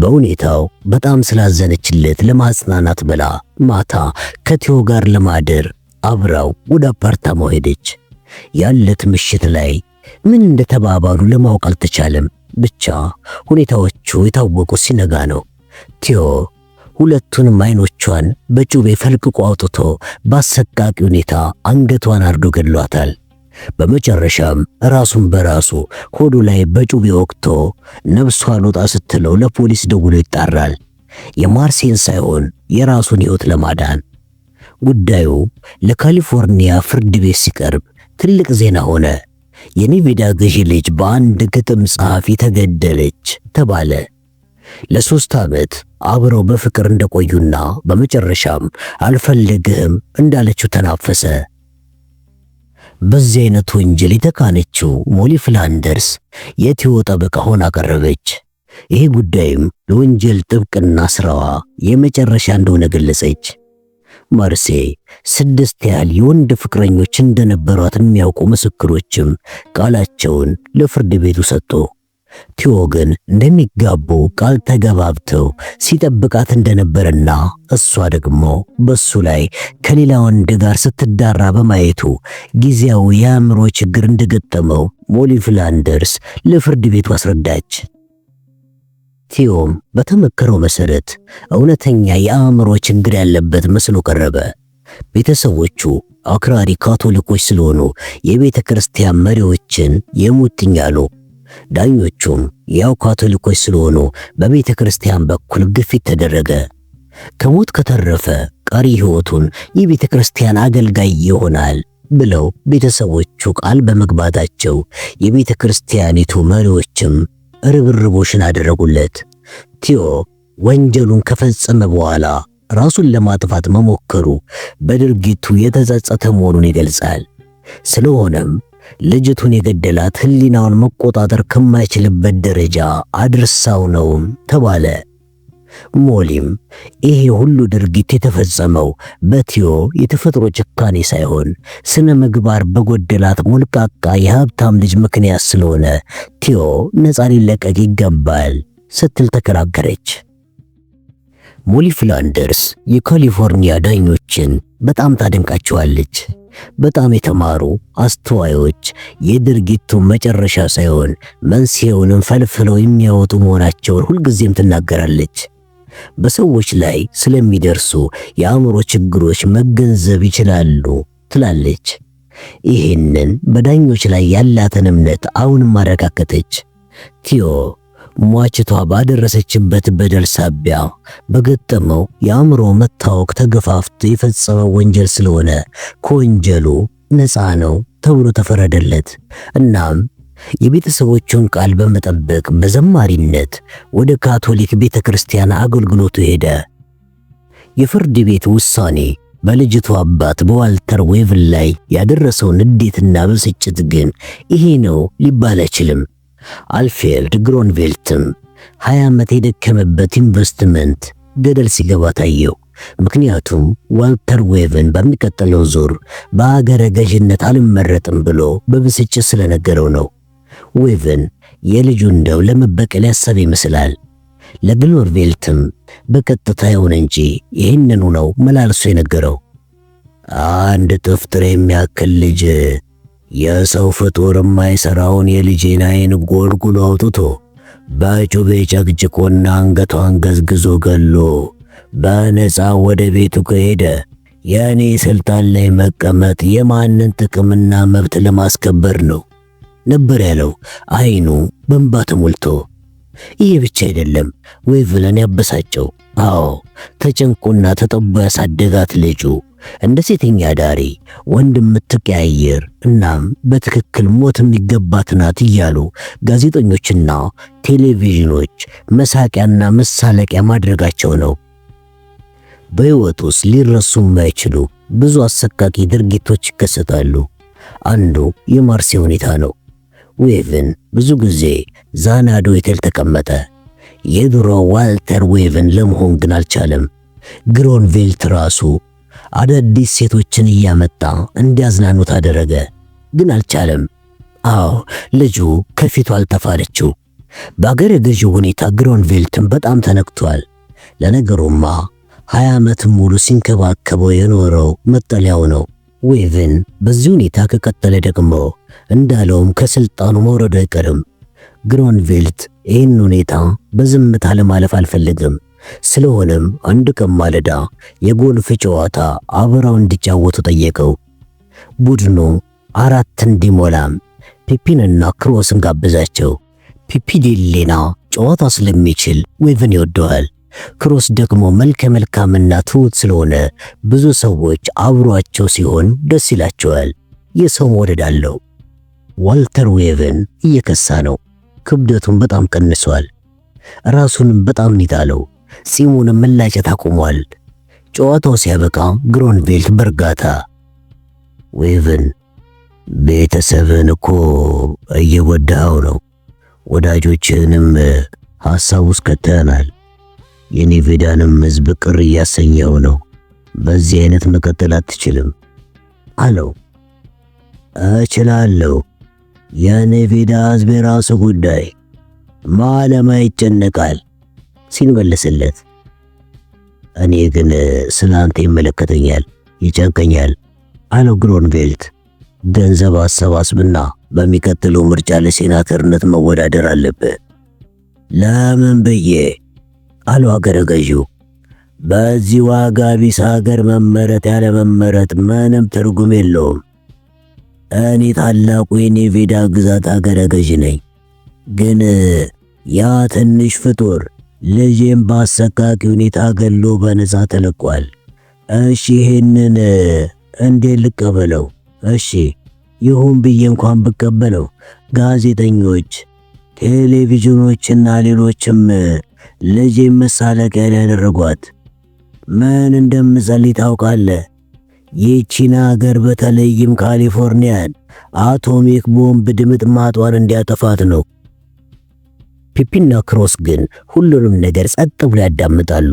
በሁኔታው በጣም ስላዘነችለት ለማጽናናት ብላ ማታ ከቲዮ ጋር ለማደር አብራው ወደ አፓርታማው ሄደች። ያለት ምሽት ላይ ምን እንደተባባሉ ለማወቅ አልተቻለም። ብቻ ሁኔታዎቹ የታወቁ ሲነጋ ነው። ቲዮ ሁለቱንም አይኖቿን በጩቤ ፈልቅቆ አውጥቶ በአሰቃቂ ሁኔታ አንገቷን አርዶ ገድሏታል። በመጨረሻም ራሱን በራሱ ሆዱ ላይ በጩቤ ወቅቶ ነፍሷ አልወጣ ስትለው ለፖሊስ ደውሎ ይጣራል። የማርሴን ሳይሆን የራሱን ሕይወት ለማዳን። ጉዳዩ ለካሊፎርኒያ ፍርድ ቤት ሲቀርብ ትልቅ ዜና ሆነ። የኔቫዳ ገዢ ልጅ በአንድ ግጥም ጸሐፊ ተገደለች ተባለ። ለ3 ዓመት አብረው በፍቅር እንደቆዩና በመጨረሻም አልፈልግህም እንዳለችው ተናፈሰ። በዚህ አይነት ወንጀል የተካነችው ሞሊ ፍላንደርስ የቲዮ ጠበቃ ሆና ቀረበች። ይሄ ጉዳይም ለወንጀል ጥብቅና ስራዋ የመጨረሻ እንደሆነ ገለጸች። ማርሴ 6 ያህል የወንድ ፍቅረኞች እንደነበሯት የሚያውቁ ምስክሮችም ቃላቸውን ለፍርድ ቤቱ ሰጡ። ቲዮ ግን እንደሚጋቡ ቃል ተገባብተው ሲጠብቃት እንደነበረና እሷ ደግሞ በሱ ላይ ከሌላ ወንድ ጋር ስትዳራ በማየቱ ጊዜያዊ የአእምሮ ችግር እንደገጠመው ሞሊ ፍላንደርስ ለፍርድ ቤቱ አስረዳች። ቲዮም በተመከረው መሰረት እውነተኛ የአእምሮ ችግር ያለበት መስሎ ቀረበ። ቤተሰቦቹ አክራሪ ካቶሊኮች ስለሆኑ የቤተ ክርስቲያን መሪዎችን የሙጥኝ አሉ። ዳኞቹም ያው ካቶሊኮች ስለሆኑ በቤተ ክርስቲያን በኩል ግፊት ተደረገ። ከሞት ከተረፈ ቀሪ ሕይወቱን የቤተ ክርስቲያን አገልጋይ ይሆናል ብለው ቤተሰቦቹ ቃል በመግባታቸው የቤተ ክርስቲያኒቱ መሪዎችም ርብርቦሽን አደረጉለት። ቲዮ ወንጀሉን ከፈጸመ በኋላ ራሱን ለማጥፋት መሞከሩ በድርጊቱ የተጸጸተ መሆኑን ይገልጻል። ስለሆነም ልጅቱን የገደላት ሕሊናውን መቆጣጠር ከማይችልበት ደረጃ አድርሳው ነው ተባለ። ሞሊም ይሄ ሁሉ ድርጊት የተፈጸመው በቲዮ የተፈጥሮ ጭካኔ ሳይሆን ስነ ምግባር በጎደላት ሞልቃቃ የሀብታም ልጅ ምክንያት ስለሆነ ቲዮ ነፃ ሊለቀቅ ይገባል ስትል ተከራከረች። ሞሊ ፍላንደርስ የካሊፎርኒያ ዳኞችን በጣም ታደንቃቸዋለች። በጣም የተማሩ አስተዋዮች፣ የድርጊቱ መጨረሻ ሳይሆን መንስኤውንም ፈልፍለው የሚያወጡ መሆናቸውን ሁልጊዜም ትናገራለች። በሰዎች ላይ ስለሚደርሱ የአእምሮ ችግሮች መገንዘብ ይችላሉ ትላለች። ይህንን በዳኞች ላይ ያላትን እምነት አሁንም አረጋገጠች። ቲዮ ሟችቷ ባደረሰችበት በደል ሳቢያ በገጠመው የአእምሮ መታወክ ተገፋፍቶ የፈጸመው ወንጀል ስለሆነ ከወንጀሉ ነፃ ነው ተብሎ ተፈረደለት። እናም የቤተሰቦቹን ቃል በመጠበቅ በዘማሪነት ወደ ካቶሊክ ቤተክርስቲያን አገልግሎቱ ሄደ። የፍርድ ቤት ውሳኔ በልጅቱ አባት በዋልተር ዌቭን ላይ ያደረሰው ንዴትና ብስጭት ግን ይሄ ነው ሊባል አይችልም። አልፍሬድ ግሮንቬልትም 20 ዓመት የደከመበት ኢንቨስትመንት ገደል ሲገባ ታየው። ምክንያቱም ዋልተር ዌቭን በሚቀጥለው ዙር በአገረ ገዥነት አልመረጥም ብሎ በብስጭት ስለነገረው ነው። ዌቭን የልጁን ደው ለመበቀል ያሰበ ይመስላል። ለግሮንቬልትም በቀጥታ ይሁን እንጂ ይህንኑ ነው መላልሶ የነገረው። አንድ ጥፍጥር የሚያክል ልጅ የሰው ፍጡር የማይሰራውን የልጄን ዓይን ጎልጉሎ አውጥቶ በጩቤ ጨቅጭቆና አንገቷን ገዝግዞ ገሎ በነፃ ወደ ቤቱ ከሄደ የእኔ ስልጣን ላይ መቀመጥ የማንን ጥቅምና መብት ለማስከበር ነው ነበር ያለው፣ ዓይኑ በእንባ ተሞልቶ። ይህ ብቻ አይደለም ዌቭንን ያበሳጨው። አዎ ተጨንቆና ተጠቦ ያሳደጋት ልጁ እንደ ሴተኛ ዳሪ ወንድ የምትቀያየር እናም በትክክል ሞት የሚገባት ናት እያሉ ጋዜጠኞችና ቴሌቪዥኖች መሳቂያና መሳለቂያ ማድረጋቸው ነው። በሕይወት ውስጥ ሊረሱ የማይችሉ ብዙ አሰቃቂ ድርጊቶች ይከሰታሉ። አንዱ የማርሴ ሁኔታ ነው። ዌቭን ብዙ ጊዜ ዛናዶ ሆቴል ተቀመጠ። የድሮ ዋልተር ዌቭን ለመሆን ግን አልቻለም። ግሮንቬልት ራሱ አዳዲስ ሴቶችን እያመጣ እንዲያዝናኑት አደረገ፣ ግን አልቻለም። አዎ ልጁ ከፊቱ አልተፋለችው። በአገረ ገዢው ሁኔታ ግሮንቬልትም በጣም ተነክቷል። ለነገሩማ 20 ዓመት ሙሉ ሲንከባከበው የኖረው መጠለያው ነው። ዌቭን በዚህ ሁኔታ ከቀጠለ ደግሞ እንዳለውም ከስልጣኑ መውረዱ አይቀርም። ግሮንቬልት ይህን ሁኔታ በዝምታ ለማለፍ አልፈልግም። ስለሆነም አንድ ቀን ማለዳ የጎልፍ ጨዋታ አብረው እንዲጫወቱ ጠየቀው። ቡድኑ 4 እንዲሞላም ፒፒንና ክሮስን ጋበዛቸው። ፒፒ ዴሌና ጨዋታ ስለሚችል ዌቨን ይወደዋል። ክሮስ ደግሞ መልከ መልካምና ትሁት ስለሆነ ብዙ ሰዎች አብሯቸው ሲሆን ደስ ይላቸዋል። የሰው መውደድ አለው። ዋልተር ዌቨን እየከሳ ነው። ክብደቱን በጣም ቀንሷል። ራሱንም በጣም ይጣለው። ጺሙንም መላጨት አቁሟል። ጨዋታው ሲያበቃ ግሮንቬልት በእርጋታ ዌቨን ቤተሰብን እኮ እየጎዳኸው ነው። ወዳጆችህንም ሐሳብ ውስጥ ከተናል። የኔቬዳንም ሕዝብ ቅር እያሰኘው ነው። በዚህ አይነት መቀጠል አትችልም አለው። እችላለሁ። የኔቬዳ ሕዝብ የራሱ ጉዳይ ማለማ ይጨነቃል ሲል መለሰለት። እኔ ግን ስላንተ ይመለከተኛል፣ ይጨንቀኛል አለው ግሮንቬልት። ገንዘብ አሰባስብና በሚቀጥለው ምርጫ ለሴናተርነት መወዳደር አለብህ። ለምን ብዬ አለው አገረ ገዢው። በዚህ ዋጋ ቢስ ሀገር መመረጥ ያለ መመረጥ ምንም ትርጉም የለውም። እኔ ታላቁ የኔቬዳ ግዛት አገረ ገዢ ነኝ። ግን ያ ትንሽ ፍጡር ልጄን በአሰቃቂ ሁኔታ ገሎ በነፃ ተለቋል። እሺ ይሄንን እንዴት ልቀበለው? እሺ ይሁን ብዬ እንኳን ብቀበለው ጋዜጠኞች፣ ቴሌቪዥኖችና ሌሎችም ልጄን መሳለቂያ ያደረጓት። ምን እንደምጸልይ ታውቃለህ? ይህቺን አገር በተለይም ካሊፎርኒያን አቶሚክ ቦምብ ድምጥማጧን እንዲያጠፋት ነው። ፒፒና ክሮስ ግን ሁሉንም ነገር ጸጥ ብለው ያዳምጣሉ።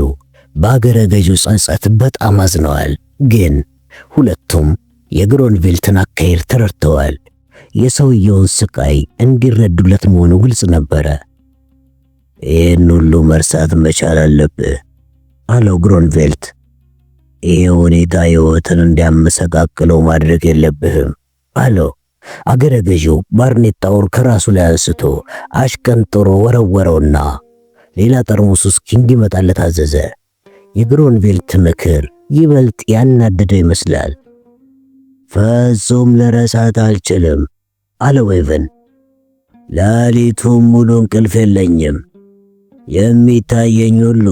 በአገረ ገዢው ጸጸት በጣም አዝነዋል። ግን ሁለቱም የግሮንቬልትን አካሄድ ተረድተዋል። የሰውየውን ስቃይ እንዲረዱለት መሆኑ ግልጽ ነበረ። ይህን ሁሉ መርሳት መቻል አለብህ አለው ግሮንቬልት። ይሄ ሁኔታ ሕይወትን እንዲያመሰቃቅለው ማድረግ የለብህም አለው። አገረ ገዢው ባርኔጣውን ከራሱ ላይ አንስቶ አሽቀንጥሮ ወረወረውና ሌላ ጠርሙስ ውስኪ እንዲመጣለት አዘዘ። የግሮንቬልት ምክር ይበልጥ ያናደደው ይመስላል። ፍጹም ልረሳት አልችልም አለ ዌቨን። ሌሊቱን ሙሉ እንቅልፍ የለኝም። የሚታየኝ ሁሉ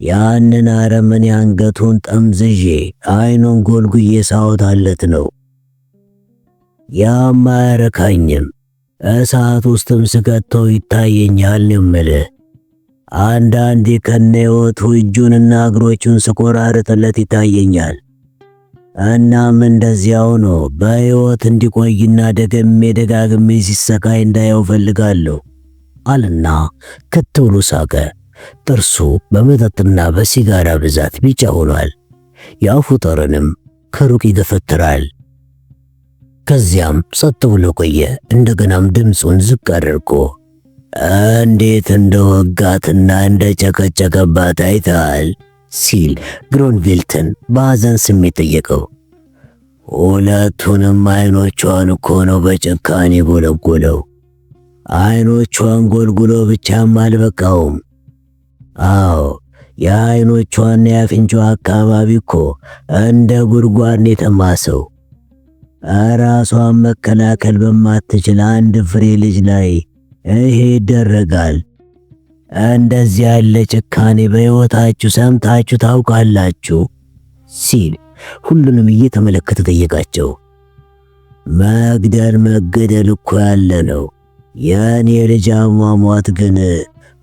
ያንን አረመኔ አንገቱን ጠምዝዤ አይኑን ጎልጉዬ ሳወጣለት ነው። ያም አያረካኝም። እሳት ውስጥም ስከተው ይታየኛል የምልህ። አንዳንዴ ከነህይወቱ እጁንና እግሮቹን ስቆራርጥለት ይታየኛል። እናም እንደዚያው ነው በሕይወት እንዲቆይና ደጋግሜ ሲሰቃይ እንዳየው ፈልጋለሁ አለና ከት ብሎ ሳቀ። ጥርሱ በመጠጥና በሲጋራ ብዛት ቢጫ ሆኗል። የአፉ ጠረንም ከሩቅ ይገፈትራል። ከዚያም ጸጥ ብሎ ቆየ። እንደገናም ድምፁን ዝቅ አድርጎ እንዴት እንደወጋትና እንደጨቀጨቀባት አይተሃል ሲል ግሮንቬልትን በሐዘን ስሜት ጠየቀው። ሁለቱንም አይኖቿን እኮ ነው በጭካኔ ጎለጎለው። አይኖቿን ጎልጉሎ ብቻም አልበቃውም። አዎ የአይኖቿና የአፍንጫዋ አካባቢ እኮ እንደ ጉድጓድ የተማሰው። ራሷን መከላከል በማትችል አንድ ፍሬ ልጅ ላይ ይሄ ይደረጋል? እንደዚህ ያለ ጭካኔ በሕይወታችሁ ሰምታችሁ ታውቃላችሁ? ሲል ሁሉንም እየተመለከተ ጠየቃቸው። መገደል እኮ ያለ ነው። የኔ ልጅ አሟሟት ግን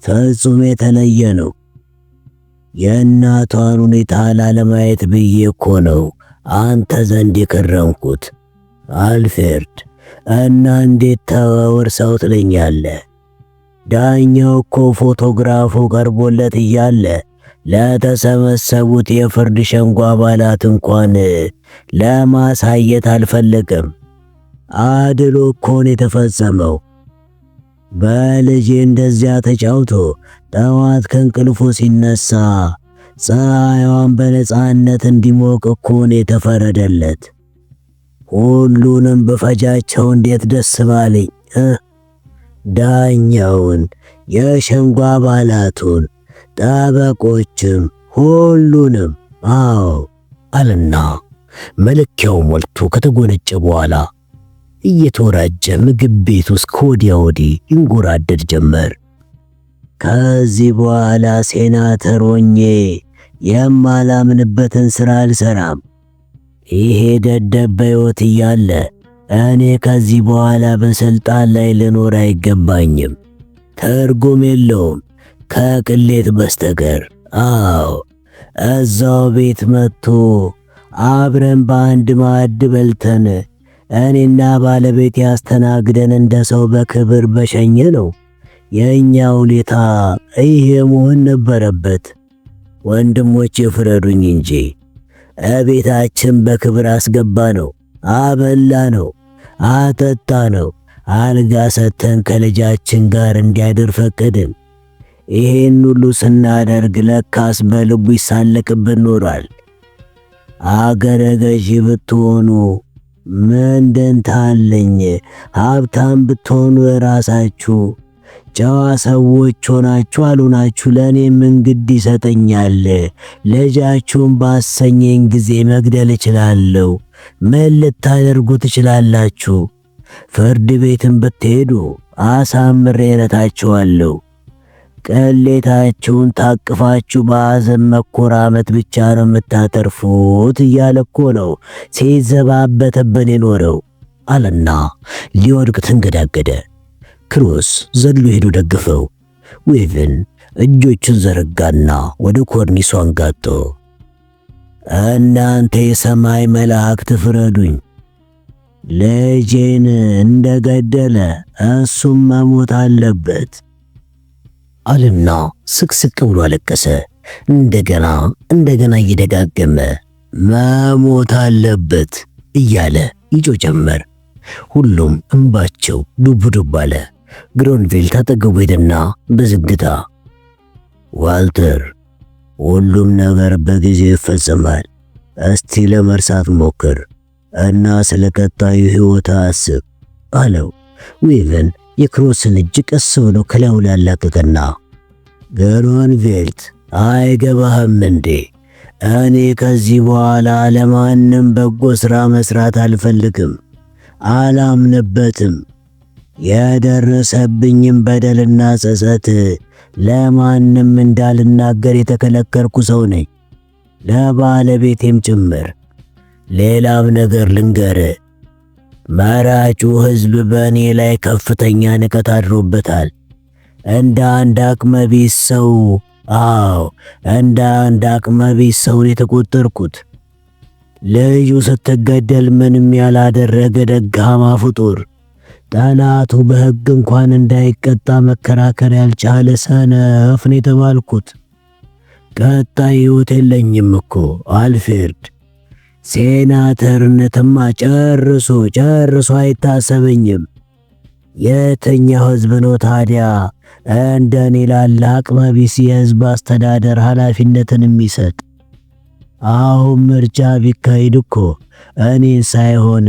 ፍጹም የተለየ ነው። የእናቷን ሁኔታ ላለማየት ብዬ እኮ ነው አንተ ዘንድ የከረምኩት አልፍሬድ። እና እንዴት ተወርሰው ትለኛለህ? ዳኛው እኮ ፎቶግራፉ ቀርቦለት እያለ ለተሰበሰቡት የፍርድ ሸንጎ አባላት እንኳን ለማሳየት አልፈለገም። አድሎ እኮ ነው የተፈጸመው። በልጄ እንደዚያ ተጫውቶ ጠዋት ከእንቅልፉ ሲነሳ ፀሐይዋን በነፃነት እንዲሞቅ እኮ ነው የተፈረደለት። ሁሉንም በፈጃቸው እንዴት ደስ ባለኝ። ዳኛውን፣ የሸንጎ አባላቱን፣ ጠበቆችም፣ ሁሉንም። አዎ አለና መለኪያው ሞልቶ ከተጎነጨ በኋላ እየተወራጨ ምግብ ቤት ውስጥ ከወዲያ ወዲህ ይንጎራደድ ጀመር። ከዚህ በኋላ ሴናተር ሆኜ የማላምንበትን ሥራ አልሰራም። ይሄ ደደብ በሕይወት እያለ እኔ ከዚህ በኋላ በሥልጣን ላይ ልኖር አይገባኝም። ትርጉም የለውም ከቅሌት በስተቀር። አዎ እዛው ቤት መጥቶ አብረን በአንድ ማዕድ በልተን እኔና ባለቤት ያስተናግደን እንደ ሰው በክብር በሸኘ ነው የእኛ ሁኔታ ይሄ መሆን ነበረበት። ወንድሞች ይፍረዱኝ እንጂ እቤታችን በክብር አስገባ ነው፣ አበላ ነው፣ አጠጣ ነው፣ አልጋ ሰተን ከልጃችን ጋር እንዲያድር ፈቀድን። ይሄን ሁሉ ስናደርግ ለካስ በልቡ ይሳለቅብን ኖሯል። አገረ ገዢ ብትሆኑ ምን ደንታ አለኝ? ሀብታም ብትሆኑ የራሳችሁ፣ ጨዋ ሰዎች ሆናችሁ አልሆናችሁ ለእኔ ምን ግድ ይሰጠኛል? ልጃችሁን ባሰኘኝ ጊዜ መግደል እችላለሁ። ምን ልታደርጉ ትችላላችሁ? ፍርድ ቤትን ብትሄዱ አሳምሬ እረታችኋለሁ። ቅሌታችሁን ታቅፋችሁ በሐዘን መኮራመት ብቻ ነው የምታተርፉት እያለ እኮ ነው ሲዘባበትብን የኖረው አለና ሊወድቅ ተንገዳገደ። ክሮስ ዘሎ ሄዶ ደግፈው። ዌቨን እጆቹን ዘረጋና ወደ ኮርኒሱ አንጋጦ እናንተ የሰማይ መላእክት ፍረዱኝ፣ ልጄን እንደገደለ እሱም መሞት አለበት አለና ስቅስቅ ብሎ አለቀሰ። እንደገና እየደጋገመ መሞት አለበት እያለ ይጮህ ጀመር። ሁሉም እንባቸው ዱብ ዱብ አለ። ግሮንቬል ታጠገቡ ሄደና በዝግታ ዋልተር፣ ሁሉም ነገር በጊዜው ይፈጸማል። እስቲ ለመርሳት ሞክር እና ስለ ቀጣዩ ሕይወት አስብ አለው። ዌቨን የክሮስን እጅ ቀስ ብሎ ከላዩ ላይ አላቀቀና ግሮንቬልት፣ አይገባህም እንዴ? እኔ ከዚህ በኋላ ለማንም በጎ ሥራ መስራት አልፈልግም፣ አላምንበትም። የደረሰብኝም በደልና ጸጸት ለማንም እንዳልናገር የተከለከልኩ ሰው ነኝ፣ ለባለቤቴም ጭምር። ሌላም ነገር ልንገር፣ መራጩ ሕዝብ በእኔ ላይ ከፍተኛ ንቀት አድሮበታል። እንደ አንድ አቅመቢስ ሰው እንደ አንድ አቅመቢስ ሰው የተቆጠርኩት። ልጁ ስትገደል ምንም ያላደረገ ደካማ ፍጡር፣ ጠላቱ በሕግ እንኳን እንዳይቀጣ መከራከር ያልቻለ ሰነፍ ነው የተባልኩት። ቀጣይ ሕይወት የለኝም እኮ አልፍሬድ። ሴናተርነትማ ጨርሶ አይታሰበኝም። የትኛው ሕዝብ ነው ታዲያ እንደኔ ላለ አቅመቢስ የሕዝብ አስተዳደር ኃላፊነትን የሚሰጥ? አሁን ምርጫ ቢካሄድ እኮ እኔን ሳይሆን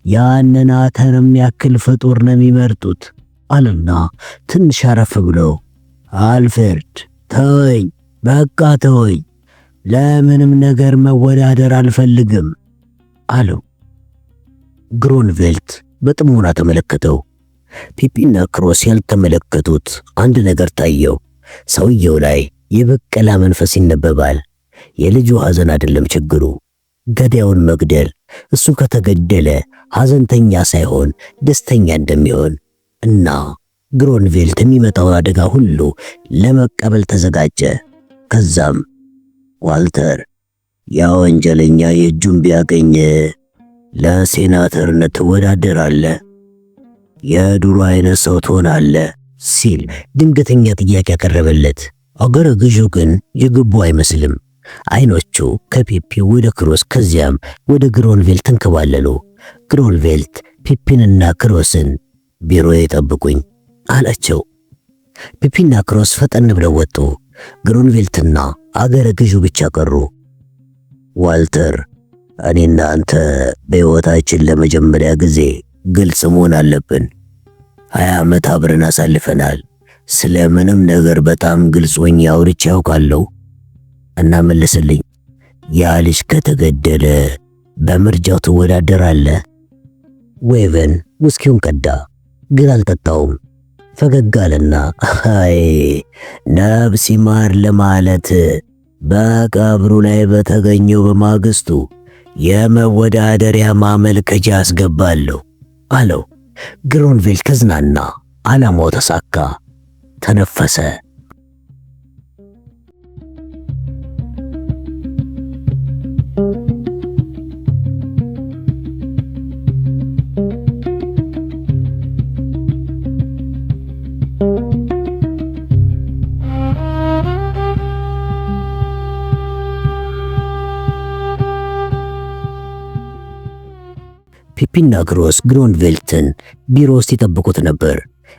ያንን አተርም ያክል ፍጡር ነው የሚመርጡት አለና ትንሽ አረፍ ብለው አልፍሬድ ተወኝ፣ በቃ ተወኝ፣ ለምንም ነገር መወዳደር አልፈልግም አለው። ግሮንቬልት በጥሞና ተመለከተው። ፒፒና ክሮስ ያልተመለከቱት አንድ ነገር ታየው። ሰውየው ላይ የበቀላ መንፈስ ይነበባል። የልጁ ሐዘን አይደለም ችግሩ፣ ገዳዩን መግደል። እሱ ከተገደለ ሐዘንተኛ ሳይሆን ደስተኛ እንደሚሆን እና ግሮንቬልት የሚመጣውን አደጋ ሁሉ ለመቀበል ተዘጋጀ። ከዛም ዋልተር፣ ያ ወንጀለኛ የእጁን ቢያገኝ ለሴናተርነት ትወዳደራለህ፣ የዱሮ አይነት ሰው ትሆናለህ ሲል ድንገተኛ ጥያቄ ያቀረበለት። አገረ ገዡ ግን የገቡ አይመስልም። አይኖቹ ከፒፒ ወደ ክሮስ ከዚያም ወደ ግሮንቬልት ተንከባለሉ። ግሮንቬልት ፒፒንና ክሮስን ቢሮዬ ጠብቁኝ አላቸው። ፒፒና ክሮስ ፈጠን ብለው ወጡ። ግሮንቬልትና አገረ ገዡ ብቻ ቀሩ። ዋልተር፣ እኔና አንተ በሕይወታችን ለመጀመሪያ ጊዜ ግልጽ መሆን አለብን። 20 ዓመት አብረን አሳልፈናል። ስለምንም ነገር በጣም ግልጽ ሆኜ አውርቼ ያውቃለሁ እና መልስልኝ። ያ ልጅ ከተገደለ በምርጫው ትወዳደራለህ? ዌቨን ውስኪውን ቀዳ፣ ግን አልጠጣውም። ፈገግ አለና አይ ነፍስ ይማር ለማለት በቀብሩ ላይ በተገኘው በማግስቱ የመወዳደሪያ ማመልከቻ አስገባለሁ አለው። ግሮንቬል ተዝናና። ዓላማው ተሳካ። ተነፈሰ። ፒፒና ግሮስ ግሮንቬልትን ቢሮ ውስጥ ይጠብቁት ነበር።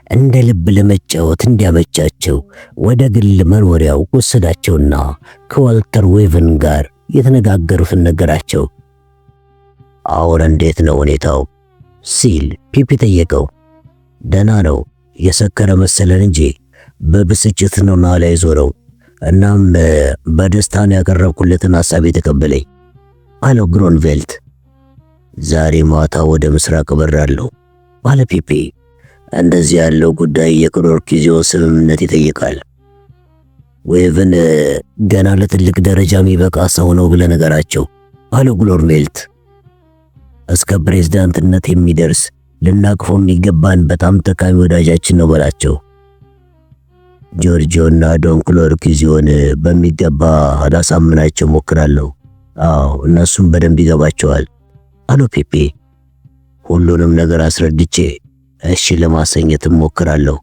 እንደ ልብ ለመጫወት እንዲያመቻቸው ወደ ግል መኖሪያው ወሰዳቸውና ከዋልተር ዌቨን ጋር የተነጋገሩትን ነገራቸው። አሁን እንዴት ነው ሁኔታው ሲል ፒፒ ጠየቀው። ደህና ነው፣ የሰከረ መሰለን እንጂ በብስጭት ነው ላይ ዞረው። እናም በደስታን ያቀረብኩለትን ሐሳብ የተቀበለኝ አለው ግሮንቬልት። ዛሬ ማታ ወደ ምስራቅ እበራለሁ አለ ፒፒ። እንደዚህ ያለው ጉዳይ የክሎርኪዚዮ ስምምነት ይጠይቃል። ዌቨን ገና ለትልቅ ደረጃ የሚበቃ ሰው ነው ብለህ ነገራቸው አለው ግሮንቬልት። እስከ ፕሬዝዳንትነት የሚደርስ ልናቅፈው የሚገባን በጣም ጠቃሚ ወዳጃችን ነው በላቸው። ጆርጂዮና ዶን ክሎርኪዚዮን በሚገባ አላሳምናቸው ሞክራለሁ። አዎ እነሱም በደንብ ይገባቸዋል አለው ፒፒ። ሁሉንም ነገር አስረድቼ እሺ ለማሰኘት ሞክራለሁ።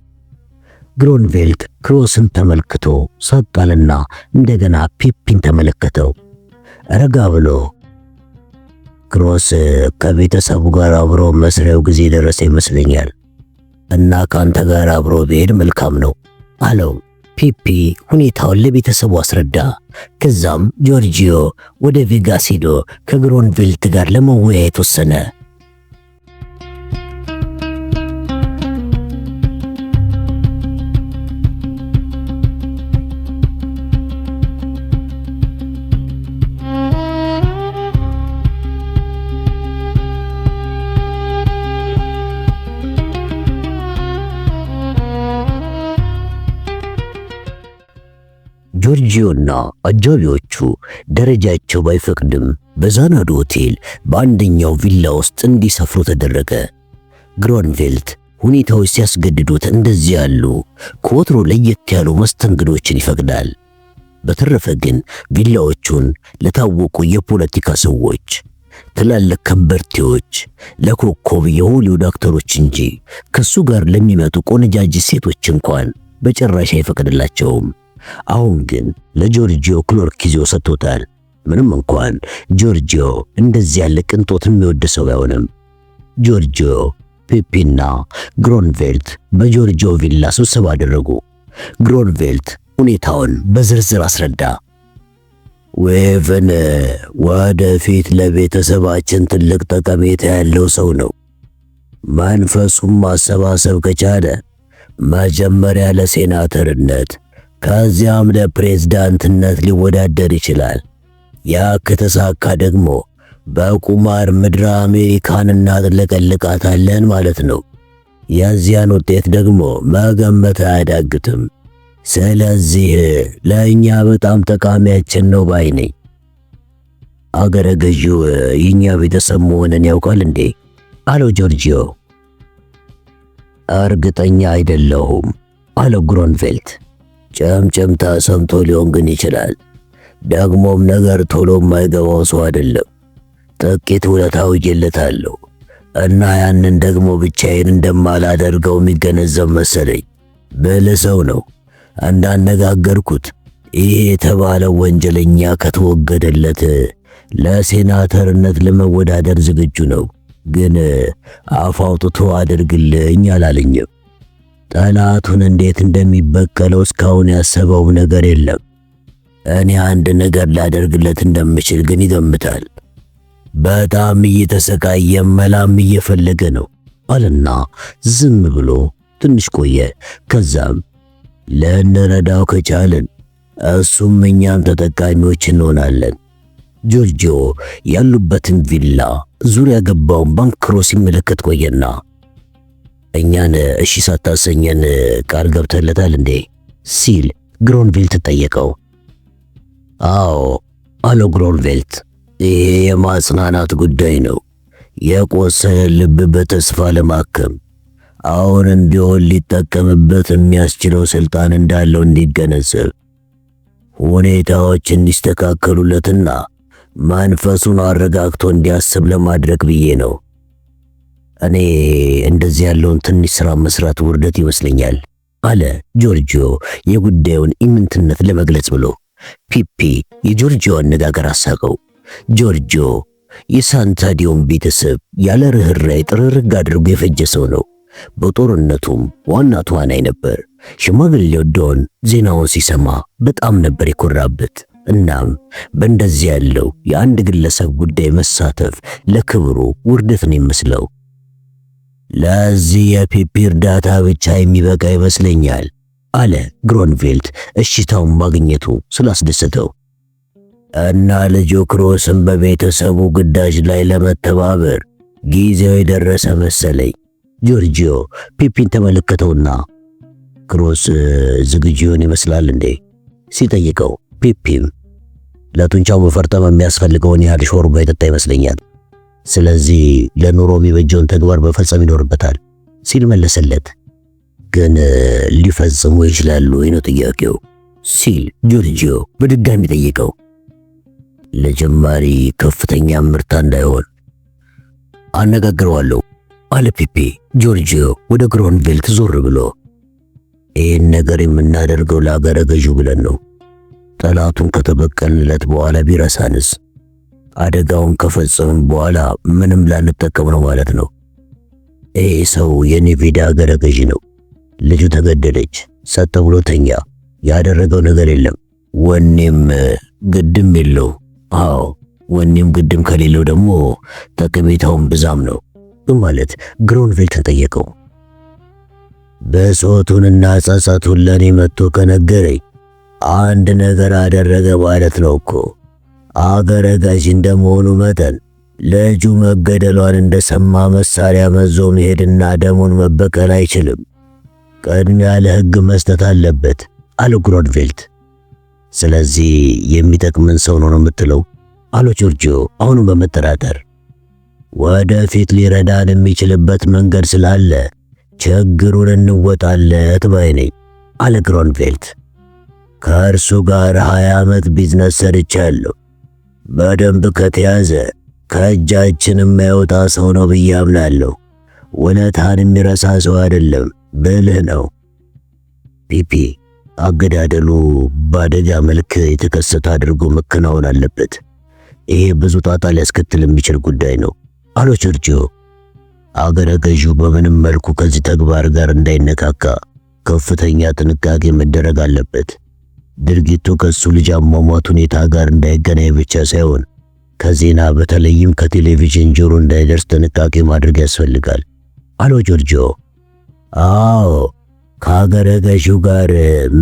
ግሮንቬልት ክሮስን ተመልክቶ ሰጣልና እንደገና ፒፒን ተመለከተው። ረጋ ብሎ ክሮስ ከቤተሰቡ ጋር አብሮ መስሪያው ጊዜ ደረሰ ይመስለኛል እና ካንተ ጋር አብሮ ቢሄድ መልካም ነው አለው። ፒፒ ሁኔታውን ለቤተሰቡ አስረዳ። ከዛም ጆርጂዮ ወደ ቬጋስ ሄዶ ከግሮንቬልት ጋር ለመወያየት ወሰነ። ጆርጂዮና አጃቢዎቹ ደረጃቸው ባይፈቅድም በዛናዶ ሆቴል በአንደኛው ቪላ ውስጥ እንዲሰፍሩ ተደረገ። ግሮንቬልት ሁኔታዎች ሲያስገድዱት እንደዚህ ያሉ ከወትሮ ለየት ያሉ መስተንግዶችን ይፈቅዳል። በተረፈ ግን ቪላዎቹን ለታወቁ የፖለቲካ ሰዎች፣ ትላልቅ ከበርቴዎች፣ ለኮከብ የሆሊውድ አክተሮች እንጂ ከሱ ጋር ለሚመጡ ቆነጃጅ ሴቶች እንኳን በጭራሽ አይፈቅድላቸውም። አሁን ግን ለጆርጂዮ ክሎርኪዚዮ ሰጥቶታል። ምንም እንኳን ጆርጂዮ እንደዚህ ያለ ቅንጦት የሚወድ ሰው አይሆንም። ጆርጂዮ፣ ፒፒና ግሮንቬልት በጆርጂዮ ቪላ ስብሰባ አደረጉ። ግሮንቬልት ሁኔታውን በዝርዝር አስረዳ። ዌቨን ወደፊት ለቤተሰባችን ትልቅ ጠቀሜታ ያለው ሰው ነው። መንፈሱም ማሰባሰብ ከቻለ መጀመሪያ ለሴናተርነት ከዚያም ለፕሬዝዳንትነት ሊወዳደር ይችላል። ያ ከተሳካ ደግሞ በቁማር ምድረ አሜሪካን እናጥለቀልቃታለን ማለት ነው። የዚያን ውጤት ደግሞ መገመት አያዳግትም። ስለዚህ ለእኛ በጣም ጠቃሚያችን ነው ባይ ነኝ። አገረ ገዢው የኛ ቤተሰብ መሆንን ያውቃል እንዴ? አለው ጆርጂዮ። እርግጠኛ አይደለሁም አለው ግሮንቬልት። ጨምጨምታ ሰምቶ ሊሆን ግን ይችላል። ደግሞም ነገር ቶሎ የማይገባው ሰው አይደለም። ጥቂት ውለታ ውዬለታለሁ እና ያንን ደግሞ ብቻዬን እንደማላደርገው የሚገነዘብ መሰለኝ። ብልህ ሰው ነው። እንዳነጋገርኩት ይሄ የተባለው ወንጀለኛ ከተወገደለት ለሴናተርነት ለመወዳደር ዝግጁ ነው። ግን አፍ አውጥቶ አድርግልኝ አላለኝም። ጠላቱን እንዴት እንደሚበቀለው እስካሁን ያሰበው ነገር የለም። እኔ አንድ ነገር ላደርግለት እንደምችል ግን ይገምታል። በጣም እየተሰቃየ መላም እየፈለገ ነው አለና ዝም ብሎ ትንሽ ቆየ። ከዛም ልንረዳው ከቻልን እሱም እኛም ተጠቃሚዎች እንሆናለን። ጆርጂዮ ያሉበትን ቪላ ዙሪያ ገባውን ባንክሮ ሲመለከት ቆየና እኛን እሺ ሳታሰኘን ቃል ገብተለታል እንዴ ሲል ግሮንቬልት ጠየቀው። አዎ አለው ግሮንቬልት፣ ይሄ የማጽናናት ጉዳይ ነው። የቆሰለ ልብ በተስፋ ለማከም አሁንም ቢሆን ሊጠቀምበት የሚያስችለው ስልጣን እንዳለው እንዲገነዘብ ሁኔታዎች እንዲስተካከሉለትና መንፈሱን አረጋግቶ እንዲያስብ ለማድረግ ብዬ ነው። እኔ እንደዚህ ያለውን ትንሽ ሥራ መስራት ውርደት ይመስለኛል አለ ጆርጂዮ የጉዳዩን ኢምንትነት ለመግለጽ ብሎ። ፒፒ የጆርጂዮ አነጋገር አሳቀው። ጆርጂዮ የሳንታዲዮን ቤተሰብ ያለ ርኅራኄ ጥርርግ አድርጎ የፈጀ ሰው ነው። በጦርነቱም ዋና ተዋናይ ነበር። ሽማግሌው ዶን ዜናውን ሲሰማ በጣም ነበር የኮራበት። እናም በእንደዚህ ያለው የአንድ ግለሰብ ጉዳይ መሳተፍ ለክብሩ ውርደት ነው የሚመስለው። ለዚህ የፒፒ እርዳታ ብቻ የሚበቃ ይመስለኛል አለ ግሮንቬልት እሽታውን ማግኘቱ ስላስደሰተው። እና ልጁ ክሮስን በቤተሰቡ ግዳጅ ላይ ለመተባበር ጊዜው የደረሰ መሰለኝ። ጆርጂዮ ፒፒን ተመለከተውና ክሮስ ዝግጁ ይሆን ይመስላል እንዴ ሲጠይቀው፣ ፒፒም ለጡንቻው መፈርጠም የሚያስፈልገውን ያህል ሾርባ የጠጣ ይመስለኛል። ስለዚህ ለኑሮ የሚበጀውን ተግባር መፈጸም ይኖርበታል ሲል መለሰለት። ግን ሊፈጽሙ ይችላሉ ነው ጥያቄው ሲል ጆርጂዮ በድጋሚ ጠየቀው። ለጀማሪ ከፍተኛ ምርታ እንዳይሆን አነጋግረዋለሁ አለ ፒፒ። ጆርጂዮ ወደ ግሮንቬልት ዞር ብሎ ይህን ነገር የምናደርገው ለአገረ ገዢው ብለን ነው። ጠላቱን ከተበቀልንለት በኋላ ቢረሳንስ? አደጋውን ከፈጸምን በኋላ ምንም ላንጠቀም ነው ማለት ነው። ይህ ሰው የኔቪዳ አገረ ገዢ ነው። ልጁ ተገደለች፣ ሰጥ ብሎ ተኛ። ያደረገው ነገር የለም። ወኔም ግድም የለው። አዎ ወኔም ግድም ከሌለው ደግሞ ጠቀሜታውን ብዛም ነው በማለት ግሮንቬልትን ጠየቀው። ብሶቱንና ጸጸቱን ለኔ መጥቶ ከነገረኝ አንድ ነገር አደረገ ማለት ነው እኮ። አገረ ገዢ እንደመሆኑ መጠን ልጁ መገደሏን እንደሰማ መሳሪያ መዞ መሄድና ደሙን መበቀል አይችልም። ቅድሚያ ለሕግ መስጠት አለበት አለ ግሮንቬልት። ስለዚህ የሚጠቅምን ሰው ነው የምትለው አለ ጆርጂዮ አሁንም በመጠራጠር። ወደፊት ሊረዳን የሚችልበት መንገድ ስላለ ችግሩን እንወጣለት ባይ ነኝ አለ ግሮንቬልት። ከእርሱ ጋር 20 ዓመት ቢዝነስ ሰርቻለሁ። በደንብ ከተያዘ ከእጃችን የማይወጣ ሰው ነው ብዬ አምናለሁ። ውለታን የሚረሳ ሰው አይደለም፣ ብልህ ነው። ፒፒ አገዳደሉ በአደጋ መልክ የተከሰተ አድርጎ መከናወን አለበት። ይሄ ብዙ ጣጣ ሊያስከትል የሚችል ጉዳይ ነው አለ ጆርጂዮ። አገረ ገዢው በምንም መልኩ ከዚህ ተግባር ጋር እንዳይነካካ ከፍተኛ ጥንቃቄ መደረግ አለበት። ድርጊቱ ከሱ ልጅ አሟሟት ሁኔታ ጋር እንዳይገናኝ ብቻ ሳይሆን ከዜና በተለይም ከቴሌቪዥን ጆሮ እንዳይደርስ ጥንቃቄ ማድረግ ያስፈልጋል አለ ጆርጂዮ። አዎ ከአገረ ገዢው ጋር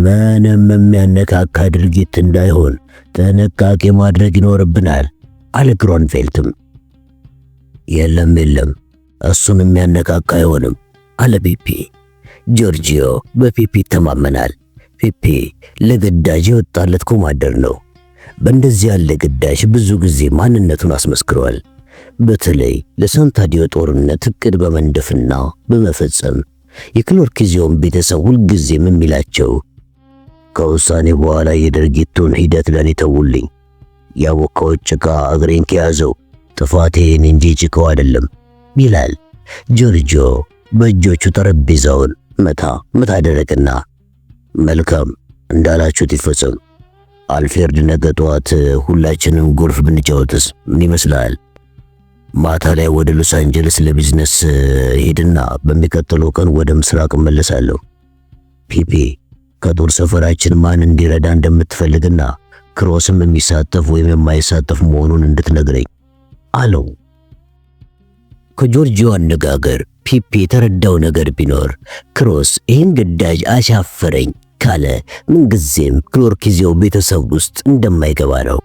ምንም የሚያነካካ ድርጊት እንዳይሆን ጥንቃቄ ማድረግ ይኖርብናል አለ ግሮንቬልትም። የለም እሱን የሚያነካካ አይሆንም አለ ፒፒ። ጆርጂዮ በፒፒ ይተማመናል። ፒፒ ለግዳጅ የወጣለት ኮማንደር ነው። በእንደዚህ ያለ ግዳጅ ብዙ ጊዜ ማንነቱን አስመስክሯል። በተለይ ለሳንታዲዮ ጦርነት እቅድ በመንደፍና በመፈጸም የክሎርኪዚዮን ቤተሰብ ሁልጊዜም የሚላቸው ከውሳኔ በኋላ የድርጊቱን ሂደት ለኔ ተውልኝ፣ ያወቀው ጭቃ እግሬን ከያዘው ጥፋቴን እንጂ ጭቃው አይደለም ይላል። ጆርጂዮ በእጆቹ ጠረጴዛውን መታ አደረገና መልካም እንዳላችሁት ይፈጸም። አልፌርድ ነገ ጠዋት ሁላችንም ጎልፍ ብንጫወትስ ምን ይመስላል? ማታ ላይ ወደ ሎስ አንጀለስ ለቢዝነስ ሄድና በሚቀጥለው ቀን ወደ ምስራቅ እመለሳለሁ። ፒፒ ከጦር ሰፈራችን ማን እንዲረዳ እንደምትፈልግና ክሮስም የሚሳተፍ ወይም የማይሳተፍ መሆኑን እንድትነግረኝ አለው። ከጆርጂዮ አነጋገር ፒፒ የተረዳው ነገር ቢኖር ክሮስ ይህን ግዳጅ አሻፈረኝ ካለ ምንጊዜም ክሎርኪዜው ቤተሰብ ውስጥ እንደማይገባ ነው።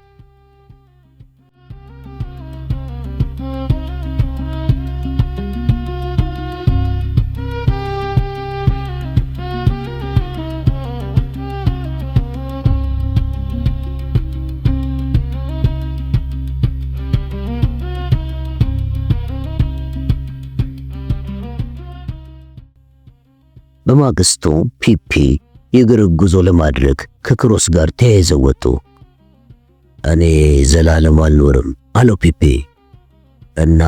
በማግስቱ ፒፒ የእግር ጉዞ ለማድረግ ከክሮስ ጋር ተያይዘው ወጡ። እኔ ዘላለም አልኖርም አለው ፒፒ። እና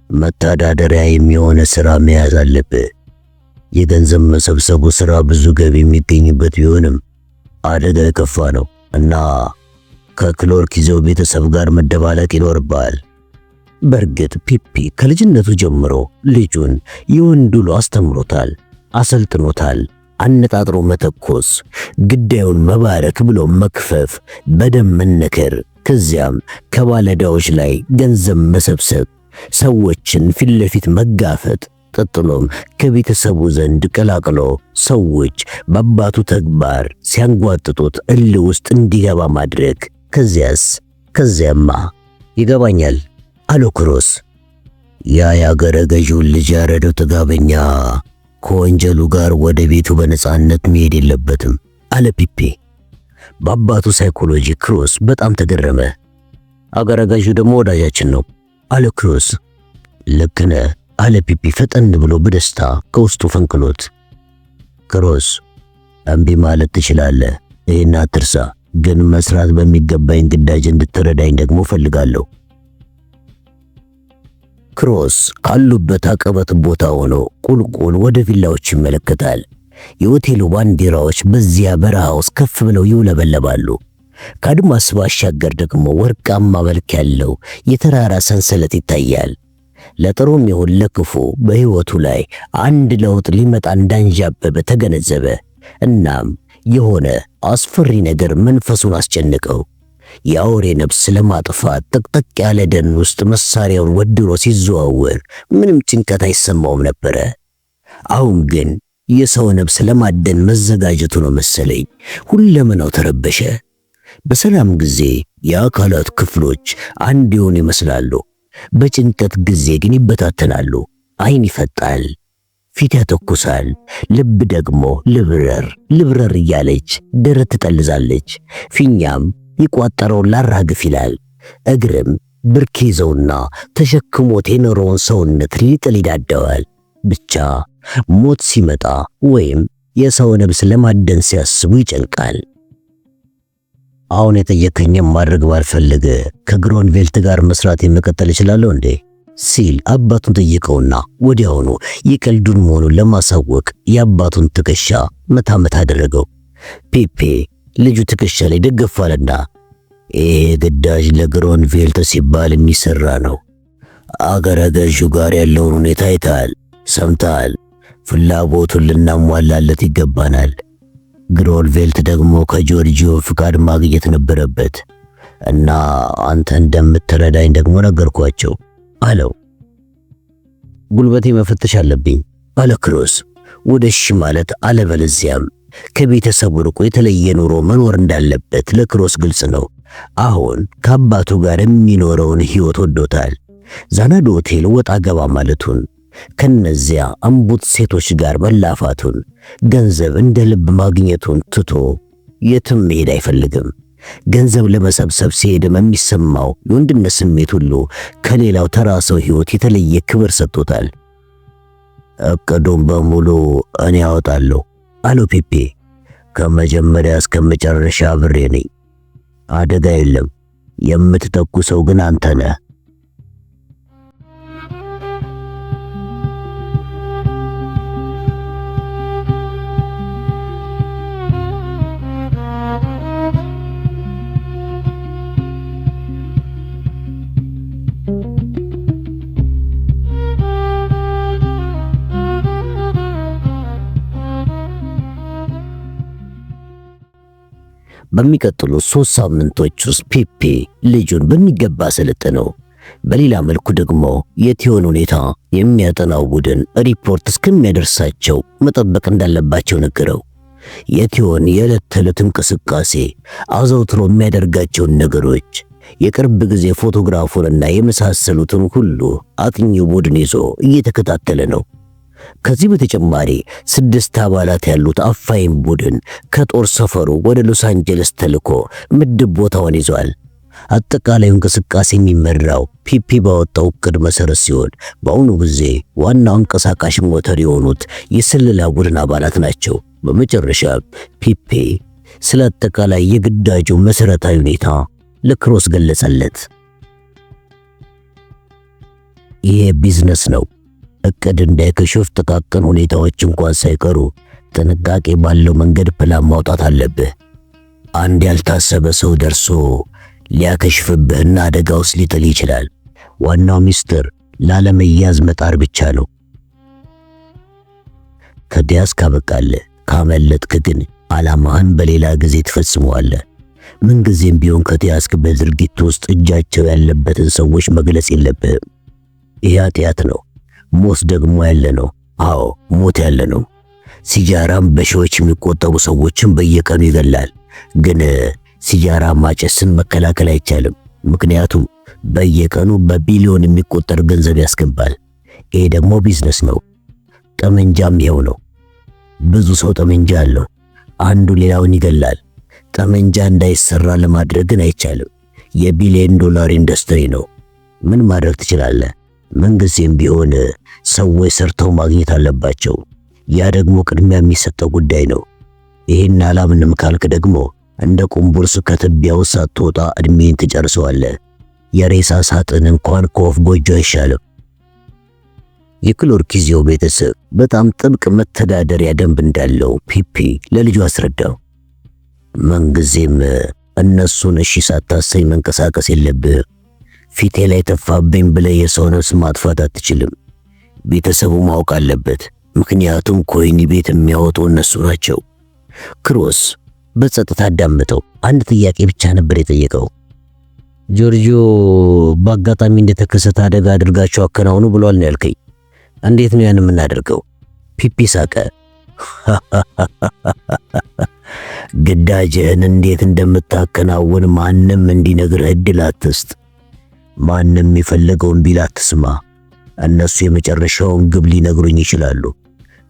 መተዳደሪያ የሚሆነ ሥራ መያዝ አለብህ። የገንዘብ መሰብሰቡ ሥራ ብዙ ገቢ የሚገኝበት ቢሆንም አደጋ የከፋ ነው እና ከክሎርኪዜው ቤተሰብ ጋር መደባለቅ ይኖርብሃል። በእርግጥ ፒፒ ከልጅነቱ ጀምሮ ልጁን የወንድ ውሎ አስተምሮታል፣ አሰልጥኖታል። አነጣጥሮ መተኮስ፣ ግዳዩን መባረክ ብሎ መክፈፍ፣ በደም መነከር፣ ከዚያም ከባለዕዳዎች ላይ ገንዘብ መሰብሰብ፣ ሰዎችን ፊት ለፊት መጋፈጥ፣ ቀጥሎም ከቤተሰቡ ዘንድ ቀላቅሎ ሰዎች በአባቱ ተግባር ሲያንጓጥጡት እልህ ውስጥ እንዲገባ ማድረግ። ከዚያማ ይገባኛል አለው ክሮስ። ያ ያገረ ገዢውን ልጅ ያረደው ጥጋበኛ ከወንጀሉ ጋር ወደ ቤቱ በነጻነት መሄድ የለበትም አለ ፒፒ። በአባቱ ሳይኮሎጂ ክሮስ በጣም ተገረመ። አገረ ገዢው ደግሞ ወዳጃችን ነው አለ ክሮስ። ልክ ነህ አለ ፒፒ ፈጠን ብሎ በደስታ ከውስጡ ፈንቅሎት። ክሮስ እምቢ ማለት ትችላለህ፣ ይህን አትርሳ። ግን መስራት በሚገባኝ ግዳጅ እንድትረዳኝ ደግሞ ፈልጋለሁ። ክሮስ ካሉበት አቀበት ቦታ ሆኖ ቁልቁል ወደ ቪላዎች ይመለከታል። የሆቴሉ ባንዲራዎች በዚያ በረሃ ውስጥ ከፍ ብለው ይውለበለባሉ። ከአድማስ ባሻገር ደግሞ ወርቃማ መልክ ያለው የተራራ ሰንሰለት ይታያል። ለጥሩም ይሁን ለክፉ በሕይወቱ ላይ አንድ ለውጥ ሊመጣ እንዳንዣበበ ተገነዘበ። እናም የሆነ አስፈሪ ነገር መንፈሱን አስጨነቀው። የአውሬ ነፍስ ለማጥፋት ጥቅጥቅ ያለ ደን ውስጥ መሳሪያውን ወድሮ ሲዘዋወር ምንም ጭንቀት አይሰማውም ነበረ። አሁን ግን የሰው ነፍስ ለማደን መዘጋጀቱ ነው መሰለኝ። ሁለመናው ተረበሸ። በሰላም ጊዜ የአካላት ክፍሎች አንድ የሆኑ ይመስላሉ። በጭንቀት ጊዜ ግን ይበታተናሉ። ዓይን ይፈጣል፣ ፊት ያተኩሳል፣ ልብ ደግሞ ልብረር እያለች ደረት ትጠልዛለች። ፊኛም ይቋጠረውን ላራግፍ ይላል። እግርም ብርክ ይዘውና ተሸክሞት የኖረውን ሰውነት ሊጥል ይዳደዋል። ብቻ ሞት ሲመጣ ወይም የሰው ነፍስ ለማደን ሲያስቡ ይጨንቃል። አሁን የጠየቀኝም ማድረግ ባልፈልግ ከግሮንቬልት ጋር መስራት የመቀጠል እችላለሁ እንዴ ሲል አባቱን ጠየቀውና ወዲያውኑ የቀልዱን መሆኑን ለማሳወቅ የአባቱን ትከሻ መታመት አደረገው። ፒፒ ልጁ ትከሻ ላይ ደገፋልና ይሄ ግዳጅ ለግሮንቬልት ሲባል የሚሰራ ነው። አገረ ገዢው ጋር ያለውን ሁኔታ አይተሃል፣ ሰምተሃል። ፍላጎቱን ልናሟላለት ይገባናል። ግሮንቬልት ደግሞ ከጆርጂዮ ፍቃድ ማግኘት ነበረበት እና አንተ እንደምትረዳኝ ደግሞ ነገርኳቸው አለው። ጉልበቴ መፈተሽ አለብኝ አለ ክሮስ። ወደ እሺ ማለት አለበለዚያም ከቤተሰቡ ርቆ የተለየ ኑሮ መኖር እንዳለበት ለክሮስ ግልጽ ነው። አሁን ከአባቱ ጋር የሚኖረውን ሕይወት ወዶታል። ዛናዶ ሆቴል ወጣ ገባ ማለቱን፣ ከነዚያ አምቡት ሴቶች ጋር መላፋቱን፣ ገንዘብ እንደ ልብ ማግኘቱን ትቶ የትም መሄድ አይፈልግም። ገንዘብ ለመሰብሰብ ሲሄድም የሚሰማው የወንድነት ስሜት ሁሉ ከሌላው ተራ ሰው ሕይወት የተለየ ክብር ሰጥቶታል። እቅዱን በሙሉ እኔ አወጣለሁ አለው ፒፒ። ከመጀመሪያ እስከ መጨረሻ አብሬ ነኝ። አደጋ የለም። የምትተኩሰው ግን አንተ ነህ። በሚቀጥሉት 3 ሳምንቶች ውስጥ ፒፒ ልጁን በሚገባ ሰለጠነው። በሌላ መልኩ ደግሞ የቲዮን ሁኔታ የሚያጠናው ቡድን ሪፖርት እስከሚያደርሳቸው መጠበቅ እንዳለባቸው ነገረው። የቲዮን የዕለት ተዕለት እንቅስቃሴ፣ አዘውትሮ የሚያደርጋቸውን ነገሮች፣ የቅርብ ጊዜ ፎቶግራፉንና የመሳሰሉትን ሁሉ አጥኚው ቡድን ይዞ እየተከታተለ ነው። ከዚህ በተጨማሪ 6 አባላት ያሉት አፋኝ ቡድን ከጦር ሰፈሩ ወደ ሎስ አንጀለስ ተልኮ ምድብ ቦታውን ይዟል። አጠቃላዩ እንቅስቃሴ የሚመራው ፒፒ ባወጣው ዕቅድ መሰረት ሲሆን በአሁኑ ጊዜ ዋናው አንቀሳቃሽ ሞተር የሆኑት የስለላ ቡድን አባላት ናቸው። በመጨረሻ ፒፒ ስለ አጠቃላይ የግዳጁ መሰረታዊ ሁኔታ ለክሮስ ገለጸለት። ይሄ ቢዝነስ ነው። ዕቅድ እንዳይከሽፍ ጥቃቅን ሁኔታዎች እንኳን ሳይቀሩ ጥንቃቄ ባለው መንገድ ፕላን ማውጣት አለብህ። አንድ ያልታሰበ ሰው ደርሶ ሊያከሽፍብህና አደጋ ውስጥ ሊጥል ይችላል። ዋናው ሚስጥር ላለመያዝ መጣር ብቻ ነው። ከዲያስ ካበቃለህ፣ ካመለጥክ ግን ዓላማህን በሌላ ጊዜ ትፈጽመዋለህ። ምንጊዜም ቢሆን ከተያዝክ በድርጊት ውስጥ እጃቸው ያለበትን ሰዎች መግለጽ የለብህም። ይህ ኃጢአት ነው። ሞት ደግሞ ያለ ነው። አዎ ሞት ያለ ነው። ሲጃራም በሺዎች የሚቆጠሩ ሰዎችን በየቀኑ ይገላል። ግን ሲጃራ ማጨስን መከላከል አይቻልም። ምክንያቱም በየቀኑ በቢሊዮን የሚቆጠር ገንዘብ ያስገባል። ይሄ ደግሞ ቢዝነስ ነው። ጠመንጃም ይኸው ነው። ብዙ ሰው ጠመንጃ አለው። አንዱ ሌላውን ይገላል። ጠመንጃ እንዳይሰራ ለማድረግ ግን አይቻልም። የቢሊዮን ዶላር ኢንዱስትሪ ነው። ምን ማድረግ ትችላለህ? መንግስቴም ቢሆን ሰዎች ሰርተው ማግኘት አለባቸው። ያ ደግሞ ቅድሚያ የሚሰጠው ጉዳይ ነው። ይሄን አላምንም ካልክ ደግሞ እንደ ቁምቡርስ ከትቢያው ሳትወጣ እድሜን ትጨርሰዋለህ። የሬሳ ሳጥን እንኳን ከወፍ ጎጆ አይሻልም። የክሎርኪዚዮ ቤተሰብ በጣም ጥብቅ መተዳደሪያ ደንብ እንዳለው ፒፒ ለልጁ አስረዳው። ምንጊዜም እነሱን እሺ ሳታሰኝ መንቀሳቀስ የለብህም። ፊቴ ላይ ተፋብኝ ብለህ የሰው ነፍስ ማጥፋት አትችልም። ቤተሰቡ ማወቅ አለበት። ምክንያቱም ኮይኒ ቤት የሚያወጡ እነሱ ናቸው። ክሮስ በጸጥታ አዳምጠው አንድ ጥያቄ ብቻ ነበር የጠየቀው። ጆርጂዮ በአጋጣሚ እንደተከሰተ አደጋ አድርጋቸው አከናውኑ ብሏል ነው ያልከኝ? እንዴት ነው ያን የምናደርገው? ፒፒ ሳቀ። ግዳጅህን እንዴት እንደምታከናውን ማንም እንዲነግርህ እድል አትስጥ። ማንም የፈለገውን ቢል አትስማ። እነሱ የመጨረሻውን ግብ ሊነግሩኝ ይችላሉ።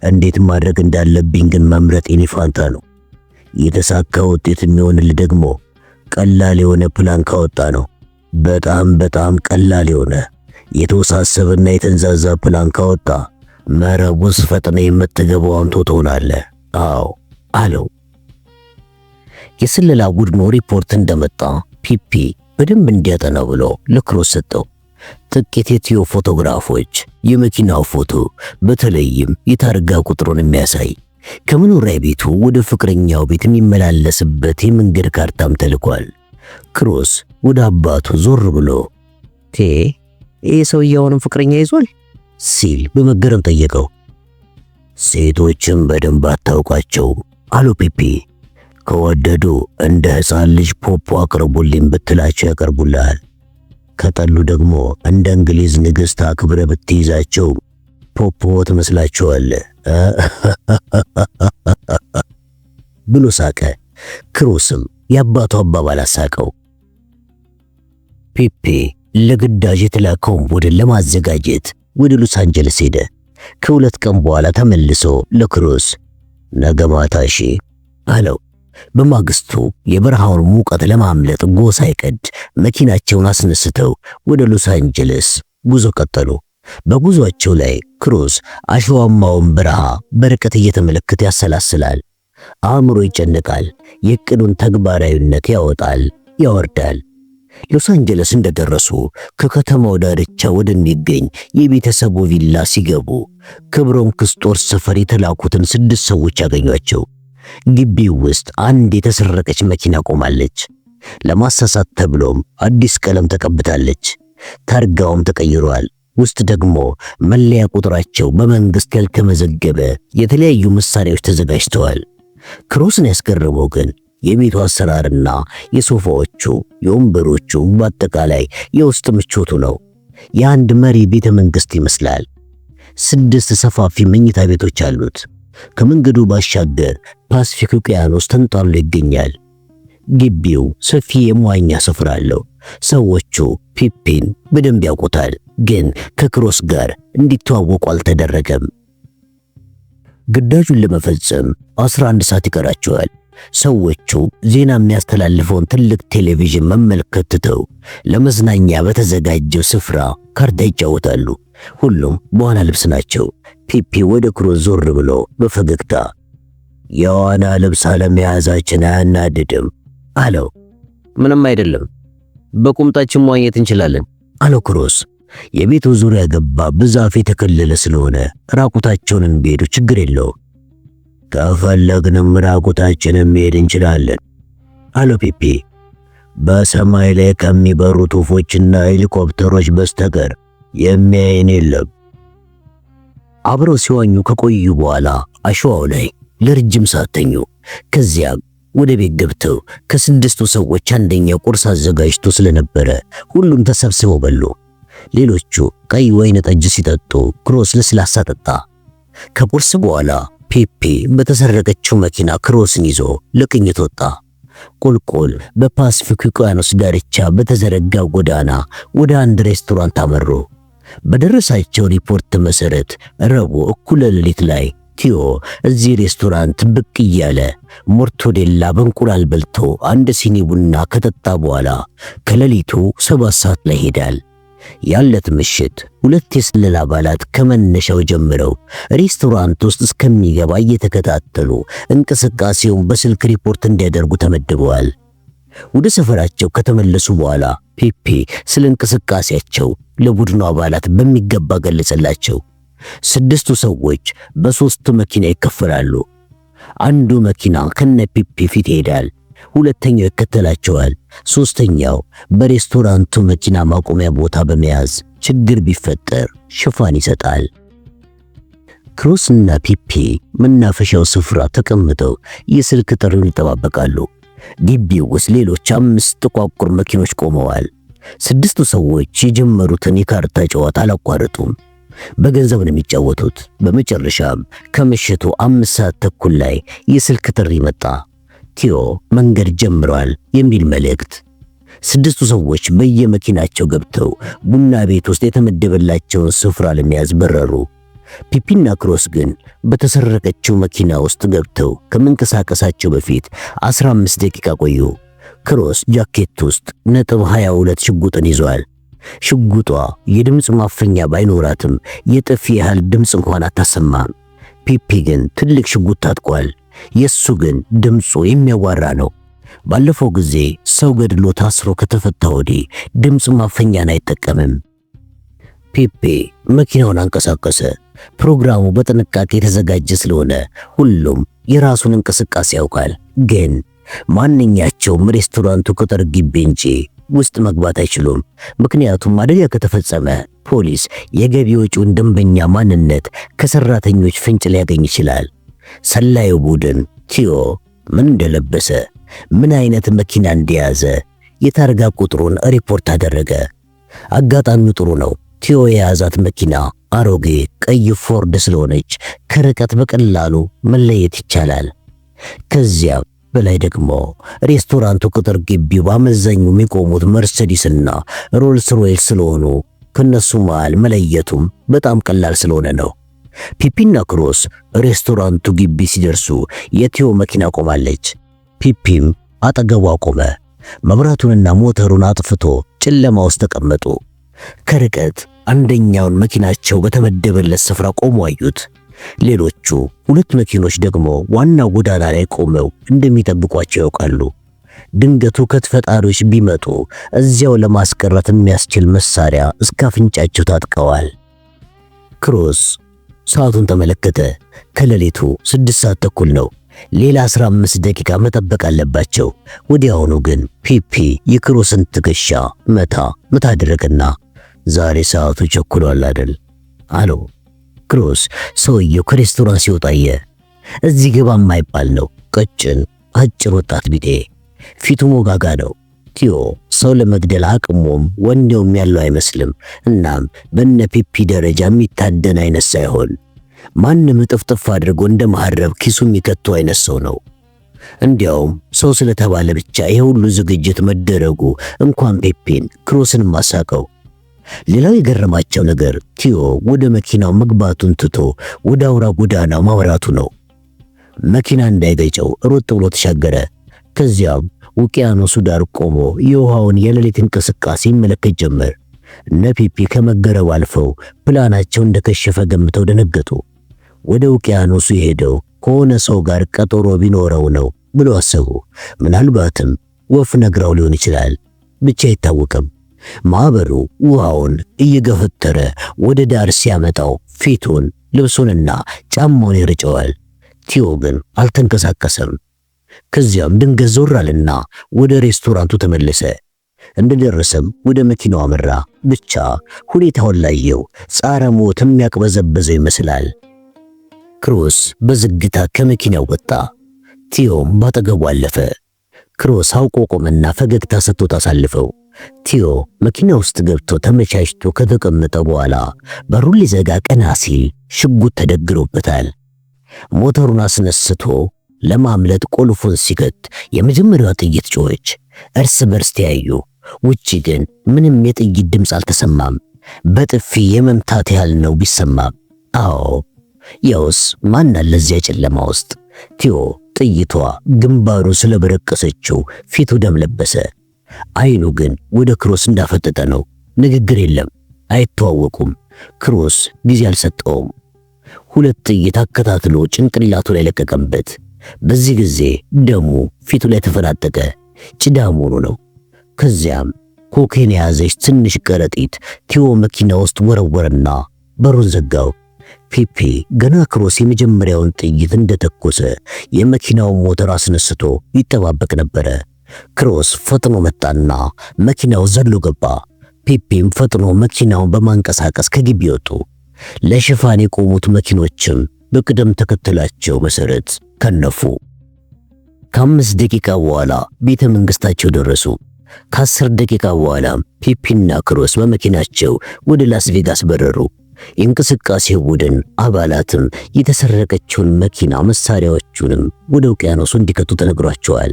እንዴት ማድረግ እንዳለብኝ ግን መምረጥ የኔ ፋንታ ነው። የተሳካ ውጤት የሚሆንልህ ደግሞ ቀላል የሆነ ፕላን ካወጣ ነው። በጣም ቀላል የሆነ የተወሳሰበና የተንዛዛ ፕላን ካወጣ መረብ ውስጥ ፈጥነህ የምትገባው አንተ ትሆናለህ። አዎ አለው። የስለላ ቡድኑ ሪፖርት እንደመጣ ፒፒ በደንብ እንዲያጠናው ብሎ ለክሮስ ሰጠው። ጥቂት የቲዮ ፎቶግራፎች፣ የመኪናው ፎቶ፣ በተለይም የታርጋ ቁጥሩን የሚያሳይ ከመኖሪያ ቤቱ ወደ ፍቅረኛው ቤት የሚመላለስበት የመንገድ ካርታም ተልኳል። ክሮስ ወደ አባቱ ዞር ብሎ ይሄ ሰውዬውንም ፍቅረኛ ይዟል ሲል በመገረም ጠየቀው። ሴቶችን በደንብ አታውቃቸው አሉ ፒፒ። ከወደዱ እንደ ሕፃን ልጅ ፖፖ አቅርቡልኝ ብትላቸው ያቀርቡልሃል። ከጠሉ ደግሞ እንደ እንግሊዝ ንግሥት አክብረ ብትይዛቸው ፖፖ ትመስላቸዋለህ ብሎ ሳቀ። ክሮስም የአባቱ አባባል አሳቀው። ፒፒ ለግዳጅ የተላከውን ቡድን ለማዘጋጀት ወደ ሎስ አንጀለስ ሄደ። ከሁለት ቀን በኋላ ተመልሶ ለክሮስ ነገ ማታ እሺ አለው። በማግስቱ የበረሃውን ሙቀት ለማምለጥ ጎህ ሳይቀድ መኪናቸውን አስነስተው ወደ ሎስ አንጀለስ ጉዞ ቀጠሉ። በጉዟቸው ላይ ክሮስ አሸዋማውን በረሃ በርቀት እየተመለከተ ያሰላስላል። አእምሮ ይጨነቃል። የዕቅዱን ተግባራዊነት ያወጣል፣ ያወርዳል። ሎስ አንጀለስ እንደደረሱ ከከተማው ዳርቻ ወደሚገኝ የቤተሰቡ ቪላ ሲገቡ ከብሮን ክስጦር ሰፈር የተላኩትን 6 ሰዎች ያገኟቸው። ግቢው ውስጥ አንድ የተሰረቀች መኪና ቆማለች። ለማሳሳት ተብሎም አዲስ ቀለም ተቀብታለች። ታርጋውም ተቀይሯል። ውስጥ ደግሞ መለያ ቁጥራቸው በመንግስት ያልተመዘገበ የተለያዩ መሳሪያዎች ተዘጋጅተዋል። ክሮስን ያስገረመው ግን የቤቱ አሰራርና የሶፋዎቹ፣ የወንበሮቹ፣ በአጠቃላይ የውስጥ ምቾቱ ነው። የአንድ መሪ ቤተ መንግስት ይመስላል። 6 ሰፋፊ መኝታ ቤቶች አሉት። ከመንገዱ ባሻገር ፓሲፊክ ውቅያኖስ ተንጣሎ ይገኛል። ግቢው ሰፊ የመዋኛ ስፍራ አለው። ሰዎቹ ፒፒን በደንብ ያውቁታል፣ ግን ከክሮስ ጋር እንዲተዋወቁ አልተደረገም። ግዳጁን ለመፈጸም 11 ሰዓት ይቀራቸዋል። ሰዎቹ ዜና የሚያስተላልፈውን ትልቅ ቴሌቪዥን መመልከት ትተው ለመዝናኛ በተዘጋጀው ስፍራ ካርታ ይጫወታሉ። ሁሉም በዋና ልብስ ናቸው። ፒፒ ወደ ክሮስ ዞር ብሎ በፈገግታ የዋና ልብስ አለመያዛችን አያናድድም አለው። ምንም አይደለም፣ በቁምጣችን መዋኘት እንችላለን አለው ክሮስ። የቤቱ ዙሪያ ገባ በዛፍ የተከለለ ስለሆነ ራቁታቸውን ቢሄዱ ችግር የለውም። ከፈለግንም ራቁታችንን መሄድ እንችላለን አለው ፒፒ። በሰማይ ላይ ከሚበሩት ወፎችና ሄሊኮፕተሮች በስተቀር የሚያየን የለም። አብረው ሲዋኙ ከቆዩ በኋላ አሸዋው ላይ ለረጅም ሰዓት ተኙ። ከዚያም ወደ ቤት ገብተው ከስድስቱ ሰዎች አንደኛው ቁርስ አዘጋጅቶ ስለነበረ ሁሉም ተሰብስበው በሉ። ሌሎቹ ቀይ ወይን ጠጅ ሲጠጡ ክሮስ ለስላሳ ጠጣ። ከቁርስ በኋላ ፒፒ በተሰረቀችው መኪና ክሮስን ይዞ ለቅኝት ወጣ። ቁልቁል በፓሲፊክ ውቅያኖስ ዳርቻ በተዘረጋው ጎዳና ወደ አንድ ሬስቶራንት አመሩ። በደረሳቸው ሪፖርት መሰረት ረቡዕ እኩለ ሌሊት ላይ ቲዮ እዚህ ሬስቶራንት ብቅ እያለ ሞርቶዴላ በእንቁላል በልቶ አንድ ሲኒ ቡና ከጠጣ በኋላ ከሌሊቱ 7 ሰዓት ላይ ሄዳል። ያለት ምሽት ሁለት የስለላ አባላት ከመነሻው ጀምረው ሬስቶራንት ውስጥ እስከሚገባ እየተከታተሉ እንቅስቃሴውን በስልክ ሪፖርት እንዲያደርጉ ተመድበዋል። ወደ ሰፈራቸው ከተመለሱ በኋላ ፒፒ ስለ እንቅስቃሴያቸው ለቡድኑ አባላት በሚገባ ገለጸላቸው። 6 ሰዎች በ3 መኪና ይከፈላሉ። አንዱ መኪና ከነ ፒፒ ፊት ይሄዳል፣ ሁለተኛው ይከተላቸዋል፣ ሶስተኛው በሬስቶራንቱ መኪና ማቆሚያ ቦታ በመያዝ ችግር ቢፈጠር ሽፋን ይሰጣል። ክሮስና ፒፒ መናፈሻው ስፍራ ተቀምጠው የስልክ ጥሪውን ይጠባበቃሉ። ግቢው ውስጥ ሌሎች 5 ጥቋቁር መኪኖች ቆመዋል። 6 ሰዎች የጀመሩትን የካርታ ጨዋታ አላቋረጡም። በገንዘብ ነው የሚጫወቱት። በመጨረሻም ከምሽቱ 5 ሰዓት ተኩል ላይ የስልክ ጥሪ መጣ። ቲዮ መንገድ ጀምሯል የሚል መልእክት። 6 ሰዎች በየመኪናቸው ገብተው ቡና ቤት ውስጥ የተመደበላቸውን ስፍራ ለመያዝ በረሩ። ፒፒና ክሮስ ግን በተሰረቀችው መኪና ውስጥ ገብተው ከመንቀሳቀሳቸው በፊት 15 ደቂቃ ቆዩ። ክሮስ ጃኬት ውስጥ .22 ሽጉጥን ይዟል። ሽጉጧ የድምጽ ማፈኛ ባይኖራትም የጥፊ ያህል ድምጽ እንኳን አታሰማም። ፒፒ ግን ትልቅ ሽጉጥ ታጥቋል። የሱ ግን ድምጹ የሚያዋራ ነው። ባለፈው ጊዜ ሰው ገድሎ ታስሮ ከተፈታ ወዲህ ድምጽ ማፈኛን አይጠቀምም። ፒፒ መኪናውን አንቀሳቀሰ። ፕሮግራሙ በጥንቃቄ የተዘጋጀ ስለሆነ ሁሉም የራሱን እንቅስቃሴ ያውቃል። ግን ማንኛቸውም ሬስቶራንቱ ቅጥር ግቢ እንጂ ውስጥ መግባት አይችሉም። ምክንያቱም አደጋ ከተፈጸመ ፖሊስ የገቢ ወጪውን ደንበኛ ማንነት ከሰራተኞች ፍንጭ ሊያገኝ ይችላል። ሰላዩ ቡድን ቲዮ ምን እንደለበሰ፣ ምን አይነት መኪና እንደያዘ፣ የታርጋ ቁጥሩን ሪፖርት አደረገ። አጋጣሚው ጥሩ ነው። ቲዮ የያዛት መኪና አሮጌ ቀይ ፎርድ ስለሆነች ከርቀት በቀላሉ መለየት ይቻላል። ከዚያ በላይ ደግሞ ሬስቶራንቱ ቅጥር ግቢው በአመዛኙ የሚቆሙት መርሴዲስና ሮልስ ሮይስ ስለሆኑ ከነሱ መሃል መለየቱም በጣም ቀላል ስለሆነ ነው። ፒፒና ክሮስ ሬስቶራንቱ ግቢ ሲደርሱ የቲዮ መኪና ቆማለች። ፒፒም አጠገቧ ቆመ። መብራቱንና ሞተሩን አጥፍቶ ጨለማ ውስጥ ተቀመጡ። ከርቀት አንደኛውን መኪናቸው በተመደበለት ስፍራ ቆሞ አዩት። ሌሎቹ 2 መኪኖች ደግሞ ዋናው ጎዳና ላይ ቆመው እንደሚጠብቋቸው ያውቃሉ። ድንገቱ ከተፈጣሪዎች ቢመጡ እዚያው ለማስቀረት የሚያስችል መሳሪያ እስከ አፍንጫቸው ታጥቀዋል። ክሮስ ሰዓቱን ተመለከተ። ከሌሊቱ 6 ሰዓት ተኩል ነው። ሌላ 15 ደቂቃ መጠበቅ አለባቸው። ወዲያውኑ ግን ፒፒ የክሮስን ትከሻ መታ አደረገና ዛሬ ሰዓቱ ቸኩሏል አይደል አለው። ክሮስ ሰውየው ከሬስቶራንት ሲወጣ አየ። እዚህ ግባ የማይባል ነው። ቀጭን አጭር ወጣት ቢጤ፣ ፊቱ ሞጋጋ ነው። ቲዮ ሰው ለመግደል አቅሙም ወኔውም ያለው አይመስልም። እናም በነ ፒፒ ደረጃ የሚታደን አይነት ሳይሆን ማንም ጥፍጥፍ አድርጎ እንደ መሐረብ ኪሱ የሚከቱ አይነት ሰው ነው። እንዲያውም ሰው ስለተባለ ብቻ ይሄ ሁሉ ዝግጅት መደረጉ እንኳን ፔፔን ክሮስን ማሳቀው። ሌላው የገረማቸው ነገር ቲዮ ወደ መኪናው መግባቱን ትቶ ወደ አውራ ጎዳናው ማውራቱ ነው። መኪና እንዳይገጨው ሮጥ ብሎ ተሻገረ። ከዚያም ውቅያኖሱ ዳር ቆሞ የውሃውን የሌሊት እንቅስቃሴ ይመለከት ጀመር። እነ ፒፒ ከመገረብ አልፈው ፕላናቸው እንደከሸፈ ገምተው ደነገጡ። ወደ ውቅያኖሱ የሄደው ከሆነ ሰው ጋር ቀጠሮ ቢኖረው ነው ብሎ አሰቡ። ምናልባትም ወፍ ነግራው ሊሆን ይችላል፣ ብቻ አይታወቅም። ማዕበሉ ውሃውን እየገፈተረ ወደ ዳር ሲያመጣው ፊቱን፣ ልብሱንና ጫማውን ይርጨዋል። ቲዮ ግን አልተንቀሳቀሰም። ከዚያም ድንገት ዞር አለና ወደ ሬስቶራንቱ ተመለሰ። እንደደረሰም ወደ መኪናው አመራ። ብቻ ሁኔታውን ላየው ጻረ ሞት የሚያቅበዘበዘው ይመስላል። ክሮስ በዝግታ ከመኪናው ወጣ። ቲዮም ባጠገቡ አለፈ። ክሮስ አውቆ ቆመና ፈገግታ ሰጥቶት አሳልፈው። ቲዮ መኪና ውስጥ ገብቶ ተመቻችቶ ከተቀመጠ በኋላ በሩን ሊዘጋ ቀና ሲል ሽጉጥ ተደግሮበታል። ሞተሩን አስነስቶ ለማምለጥ ቁልፉን ሲከት የመጀመሪያዋ ጥይት ጮኸች። እርስ በርስ ተያዩ። ውጪ ግን ምንም የጥይት ድምፅ አልተሰማም። በጥፊ የመምታት ያህል ነው ቢሰማም። አዎ ያውስ ማን አለ እዚያ ጨለማ ውስጥ? ቲዮ ጥይቷ ግንባሩ ስለበረቀሰችው ፊቱ ደም ለበሰ። አይኑ ግን ወደ ክሮስ እንዳፈጠጠ ነው። ንግግር የለም። አይተዋወቁም። ክሮስ ጊዜ አልሰጠውም። ሁለት ጥይት አከታትሎ ጭንቅላቱ ላይ ለቀቀበት። በዚህ ጊዜ ደሙ ፊቱ ላይ ተፈናጠቀ። ጭዳ መሆኑ ነው። ከዚያም ኮኬን የያዘች ትንሽ ከረጢት ቲዮ መኪና ውስጥ ወረወረና በሩን ዘጋው። ፒፒ ገና ክሮስ የመጀመሪያውን ጥይት እንደተኮሰ የመኪናውን ሞተር አስነስቶ ይጠባበቅ ነበረ። ክሮስ ፈጥኖ መጣና መኪናው ዘሎ ገባ። ፒፒም ፈጥኖ መኪናውን በማንቀሳቀስ ከግቢ ወጡ። ለሽፋን የቆሙት መኪኖችም በቅደም ተከተላቸው መሰረት ከነፉ። ከ5 ደቂቃ በኋላ ቤተ መንግስታቸው ደረሱ። ከ10 ደቂቃ በኋላ ፒፒና ክሮስ በመኪናቸው ወደ ላስ ቬጋስ በረሩ። የእንቅስቃሴው ቡድን አባላትም የተሰረቀችውን መኪና መሳሪያዎቹንም ወደ ውቅያኖሱ እንዲከቱ ተነግሯቸዋል።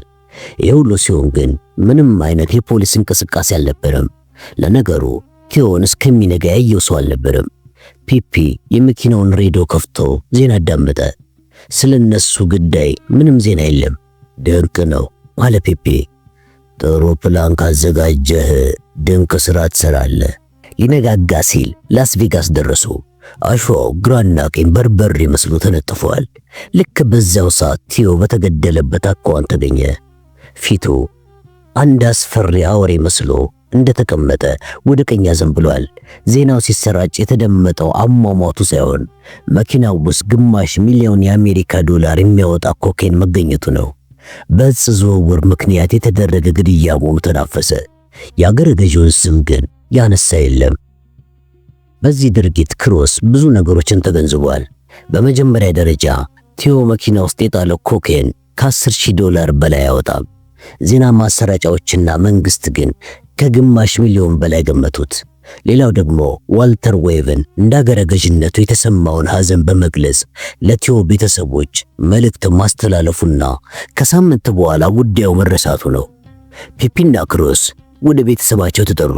የሁሉ ሲሆን ግን ምንም አይነት የፖሊስ እንቅስቃሴ አልነበረም። ለነገሩ ቲዮን እስከሚነጋ ያየው ሰው አልነበረም። ፒፒ የመኪናውን ሬዲዮ ከፍቶ ዜና አዳመጠ። ስለነሱ ጉዳይ ምንም ዜና የለም። ድንቅ ነው አለ ፒፒ። ጥሩ ፕላን ካዘጋጀህ ድንቅ ስራ ትሰራለህ። ሊነጋጋ ሲል ላስ ቬጋስ ደረሱ። አሸዋው ግራና ቀኝ በርበሬ መስሎ ተነጥፏል። ልክ በዛው ሰዓት ቲዮ በተገደለበት አኳኋን ተገኘ። ፊቱ አንድ አስፈሪ አውሬ መስሎ እንደተቀመጠ ወደ ቀኝ አዘንብሏል። ዜናው ሲሰራጭ የተደመጠው አሟሟቱ ሳይሆን መኪናው ውስጥ ግማሽ ሚሊዮን የአሜሪካ ዶላር የሚያወጣ ኮኬን መገኘቱ ነው። በእጽ ዝውውር ምክንያት የተደረገ ግድያ መሆኑ ተናፈሰ። የአገረ ገዢውን ስም ግን ያነሳ የለም። በዚህ ድርጊት ክሮስ ብዙ ነገሮችን ተገንዝቧል። በመጀመሪያ ደረጃ ቲዮ መኪና ውስጥ የጣለው ኮኬን ከ10,000 ዶላር በላይ ያወጣም። ዜና ማሰራጫዎችና መንግስት ግን ከግማሽ ሚሊዮን በላይ ገመቱት። ሌላው ደግሞ ዋልተር ዌቨን እንዳገረ ገዥነቱ የተሰማውን ሐዘን በመግለጽ ለቲዮ ቤተሰቦች መልእክት ማስተላለፉና ከሳምንት በኋላ ጉዳዩ መረሳቱ ነው። ፒፒና ክሮስ ወደ ቤተሰባቸው ተጠሩ።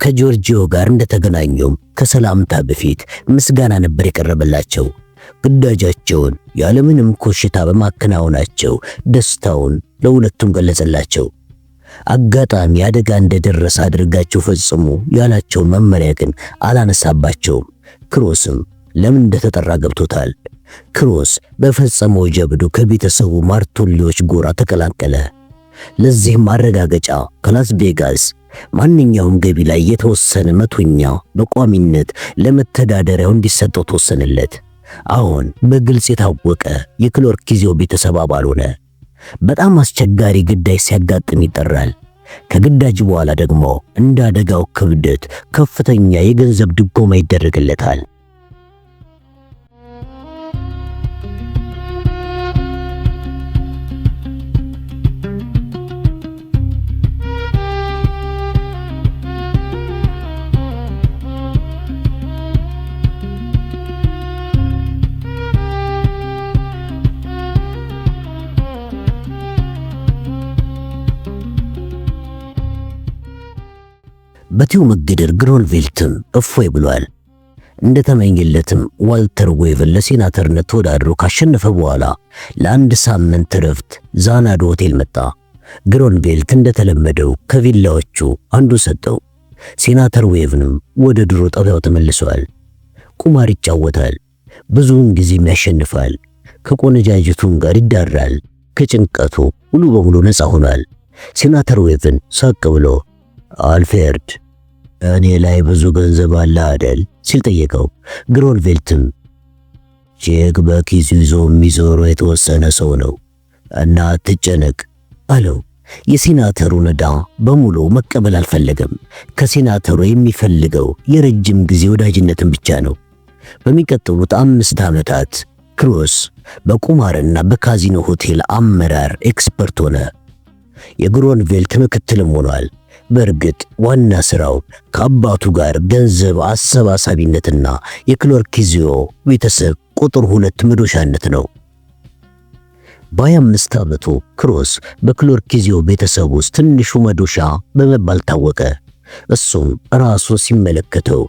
ከጆርጂዮ ጋር እንደተገናኙም ከሰላምታ በፊት ምስጋና ነበር የቀረበላቸው። ግዳጃቸውን ያለምንም ኮሽታ በማከናወናቸው ደስታውን ለሁለቱም ገለጸላቸው። አጋጣሚ አደጋ እንደደረሰ አድርጋቸው ፈጽሙ ያላቸውን መመሪያ ግን አላነሳባቸውም። ክሮስም ለምን እንደተጠራ ገብቶታል። ክሮስ በፈጸመው ጀብዱ ከቤተሰቡ ማርቶሊዎች ጎራ ተቀላቀለ። ለዚህም ማረጋገጫ ከላስ ቬጋስ ማንኛውም ገቢ ላይ የተወሰነ መቶኛ በቋሚነት ለመተዳደሪያው እንዲሰጠው ተወሰነለት። አሁን በግልጽ የታወቀ የክሎርኪዚዮ ቤተሰብ አባል ሆነ። በጣም አስቸጋሪ ግዳጅ ሲያጋጥም ይጠራል። ከግዳጅ በኋላ ደግሞ እንደ አደጋው ክብደት ከፍተኛ የገንዘብ ድጎማ ይደረግለታል። በቴው መገደር ግሮንቬልትም እፎይ ብሏል። እንደተመኘለትም ዋልተር ዌቭን ለሴናተርነት ተወዳድሮ ካሸነፈ በኋላ ለአንድ ሳምንት ረፍት ዛናዶ ሆቴል መጣ። ግሮንቬልት እንደተለመደው ከቪላዎቹ አንዱ ሰጠው። ሴናተር ዌቭንም ወደ ድሮ ጣቢያው ተመልሷል። ቁማር ይጫወታል፣ ብዙውን ጊዜም ያሸንፋል። ከቆነጃጅቱም ጋር ይዳራል። ከጭንቀቱ ሙሉ በሙሉ ነፃ ሆኗል። ሴናተር ዌቭን ሳቅ ብሎ አልፍሬድ እኔ ላይ ብዙ ገንዘብ አለ አይደል ሲል ጠየቀው። ግሮንቬልትም ቼክ በኪሱ ይዞ የሚዞረው የተወሰነ ሰው ነው እና አትጨነቅ አለው። የሴናተሩን ዕዳ በሙሉ መቀበል አልፈለገም። ከሴናተሩ የሚፈልገው የረጅም ጊዜ ወዳጅነትን ብቻ ነው። በሚቀጥሉት 5 ዓመታት ክሮስ በቁማርና በካዚኖ ሆቴል አመራር ኤክስፐርት ሆነ። የግሮንቬልት ምክትልም ሆኗል። በእርግጥ ዋና ስራው ከአባቱ ጋር ገንዘብ አሰባሳቢነትና የክሎርኪዚዮ ቤተሰብ ቁጥር 2 መዶሻነት ነው። በ25 ዓመቱ ክሮስ በክሎርኪዚዮ ቤተሰብ ውስጥ ትንሹ መዶሻ በመባል ታወቀ። እሱም ራሱን ሲመለከተው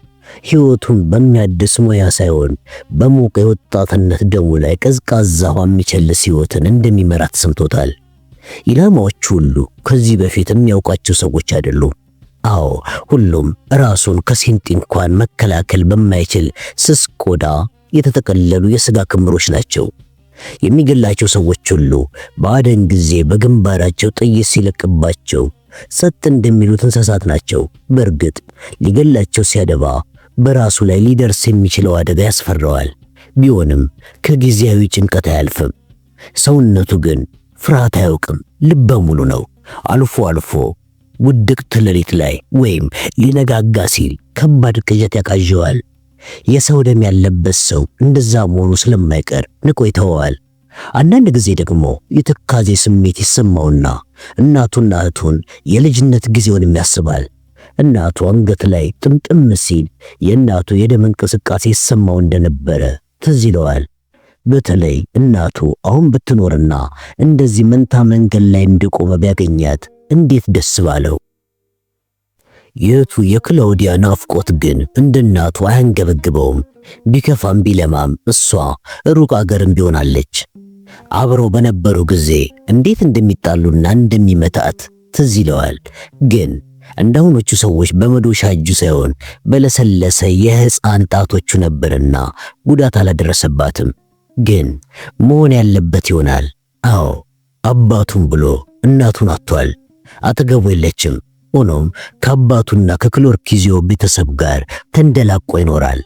ሕይወቱን በሚያድስ ሙያ ሳይሆን በሞቀ የወጣትነት ደሙ ላይ ቀዝቃዛ ውሃ የሚቸልስ ሕይወትን እንደሚመራ ተሰምቶታል። ኢላማዎቹ ሁሉ ከዚህ በፊት የሚያውቃቸው ሰዎች አይደሉም። አዎ ሁሉም ራሱን ከሴንጢ እንኳን መከላከል በማይችል ስስ ቆዳ የተጠቀለሉ የሥጋ ክምሮች ናቸው። የሚገላቸው ሰዎች ሁሉ በአደን ጊዜ በግንባራቸው ጥይት ሲለቅባቸው ጸጥ እንደሚሉት እንስሳት ናቸው። በእርግጥ ሊገላቸው ሲያደባ በራሱ ላይ ሊደርስ የሚችለው አደጋ ያስፈራዋል። ቢሆንም ከጊዜያዊ ጭንቀት አያልፍም። ሰውነቱ ግን ፍርሃት አያውቅም። ልበ ሙሉ ነው። አልፎ አልፎ ውድቅት ሌሊት ላይ ወይም ሊነጋጋ ሲል ከባድ ቅዠት ያቃዠዋል። የሰው ደም ያለበት ሰው እንደዛ መሆኑ ስለማይቀር ንቆ ይተወዋል። አንዳንድ ጊዜ ደግሞ የትካዜ ስሜት ይሰማውና እናቱና እህቱን የልጅነት ጊዜውን ያስባል። እናቱ አንገት ላይ ጥምጥም ሲል የእናቱ የደም እንቅስቃሴ ይሰማው እንደነበረ ትዝ ይለዋል። በተለይ እናቱ አሁን ብትኖርና እንደዚህ መንታ መንገድ ላይ እንደቆመ ቢያገኛት እንዴት ደስ ባለው። የቱ የክላውዲያ ናፍቆት ግን እንደ እናቱ አያንገበግበውም። ቢከፋም ቢለማም እሷ ሩቅ አገርም ቢሆናለች። አብረው በነበሩ ጊዜ እንዴት እንደሚጣሉና እንደሚመታት ትዝ ይለዋል። ግን እንዳሁኖቹ ሰዎች በመዶሻ እጁ ሳይሆን በለሰለሰ የሕፃን ጣቶቹ ነበርና ጉዳት አላደረሰባትም። ግን መሆን ያለበት ይሆናል። አዎ አባቱን ብሎ እናቱን አጥቷል። አጠገቡ የለችም። ሆኖም ከአባቱና ከክሎርኪዚዮ ቤተሰብ ጋር ተንደላቆ ይኖራል።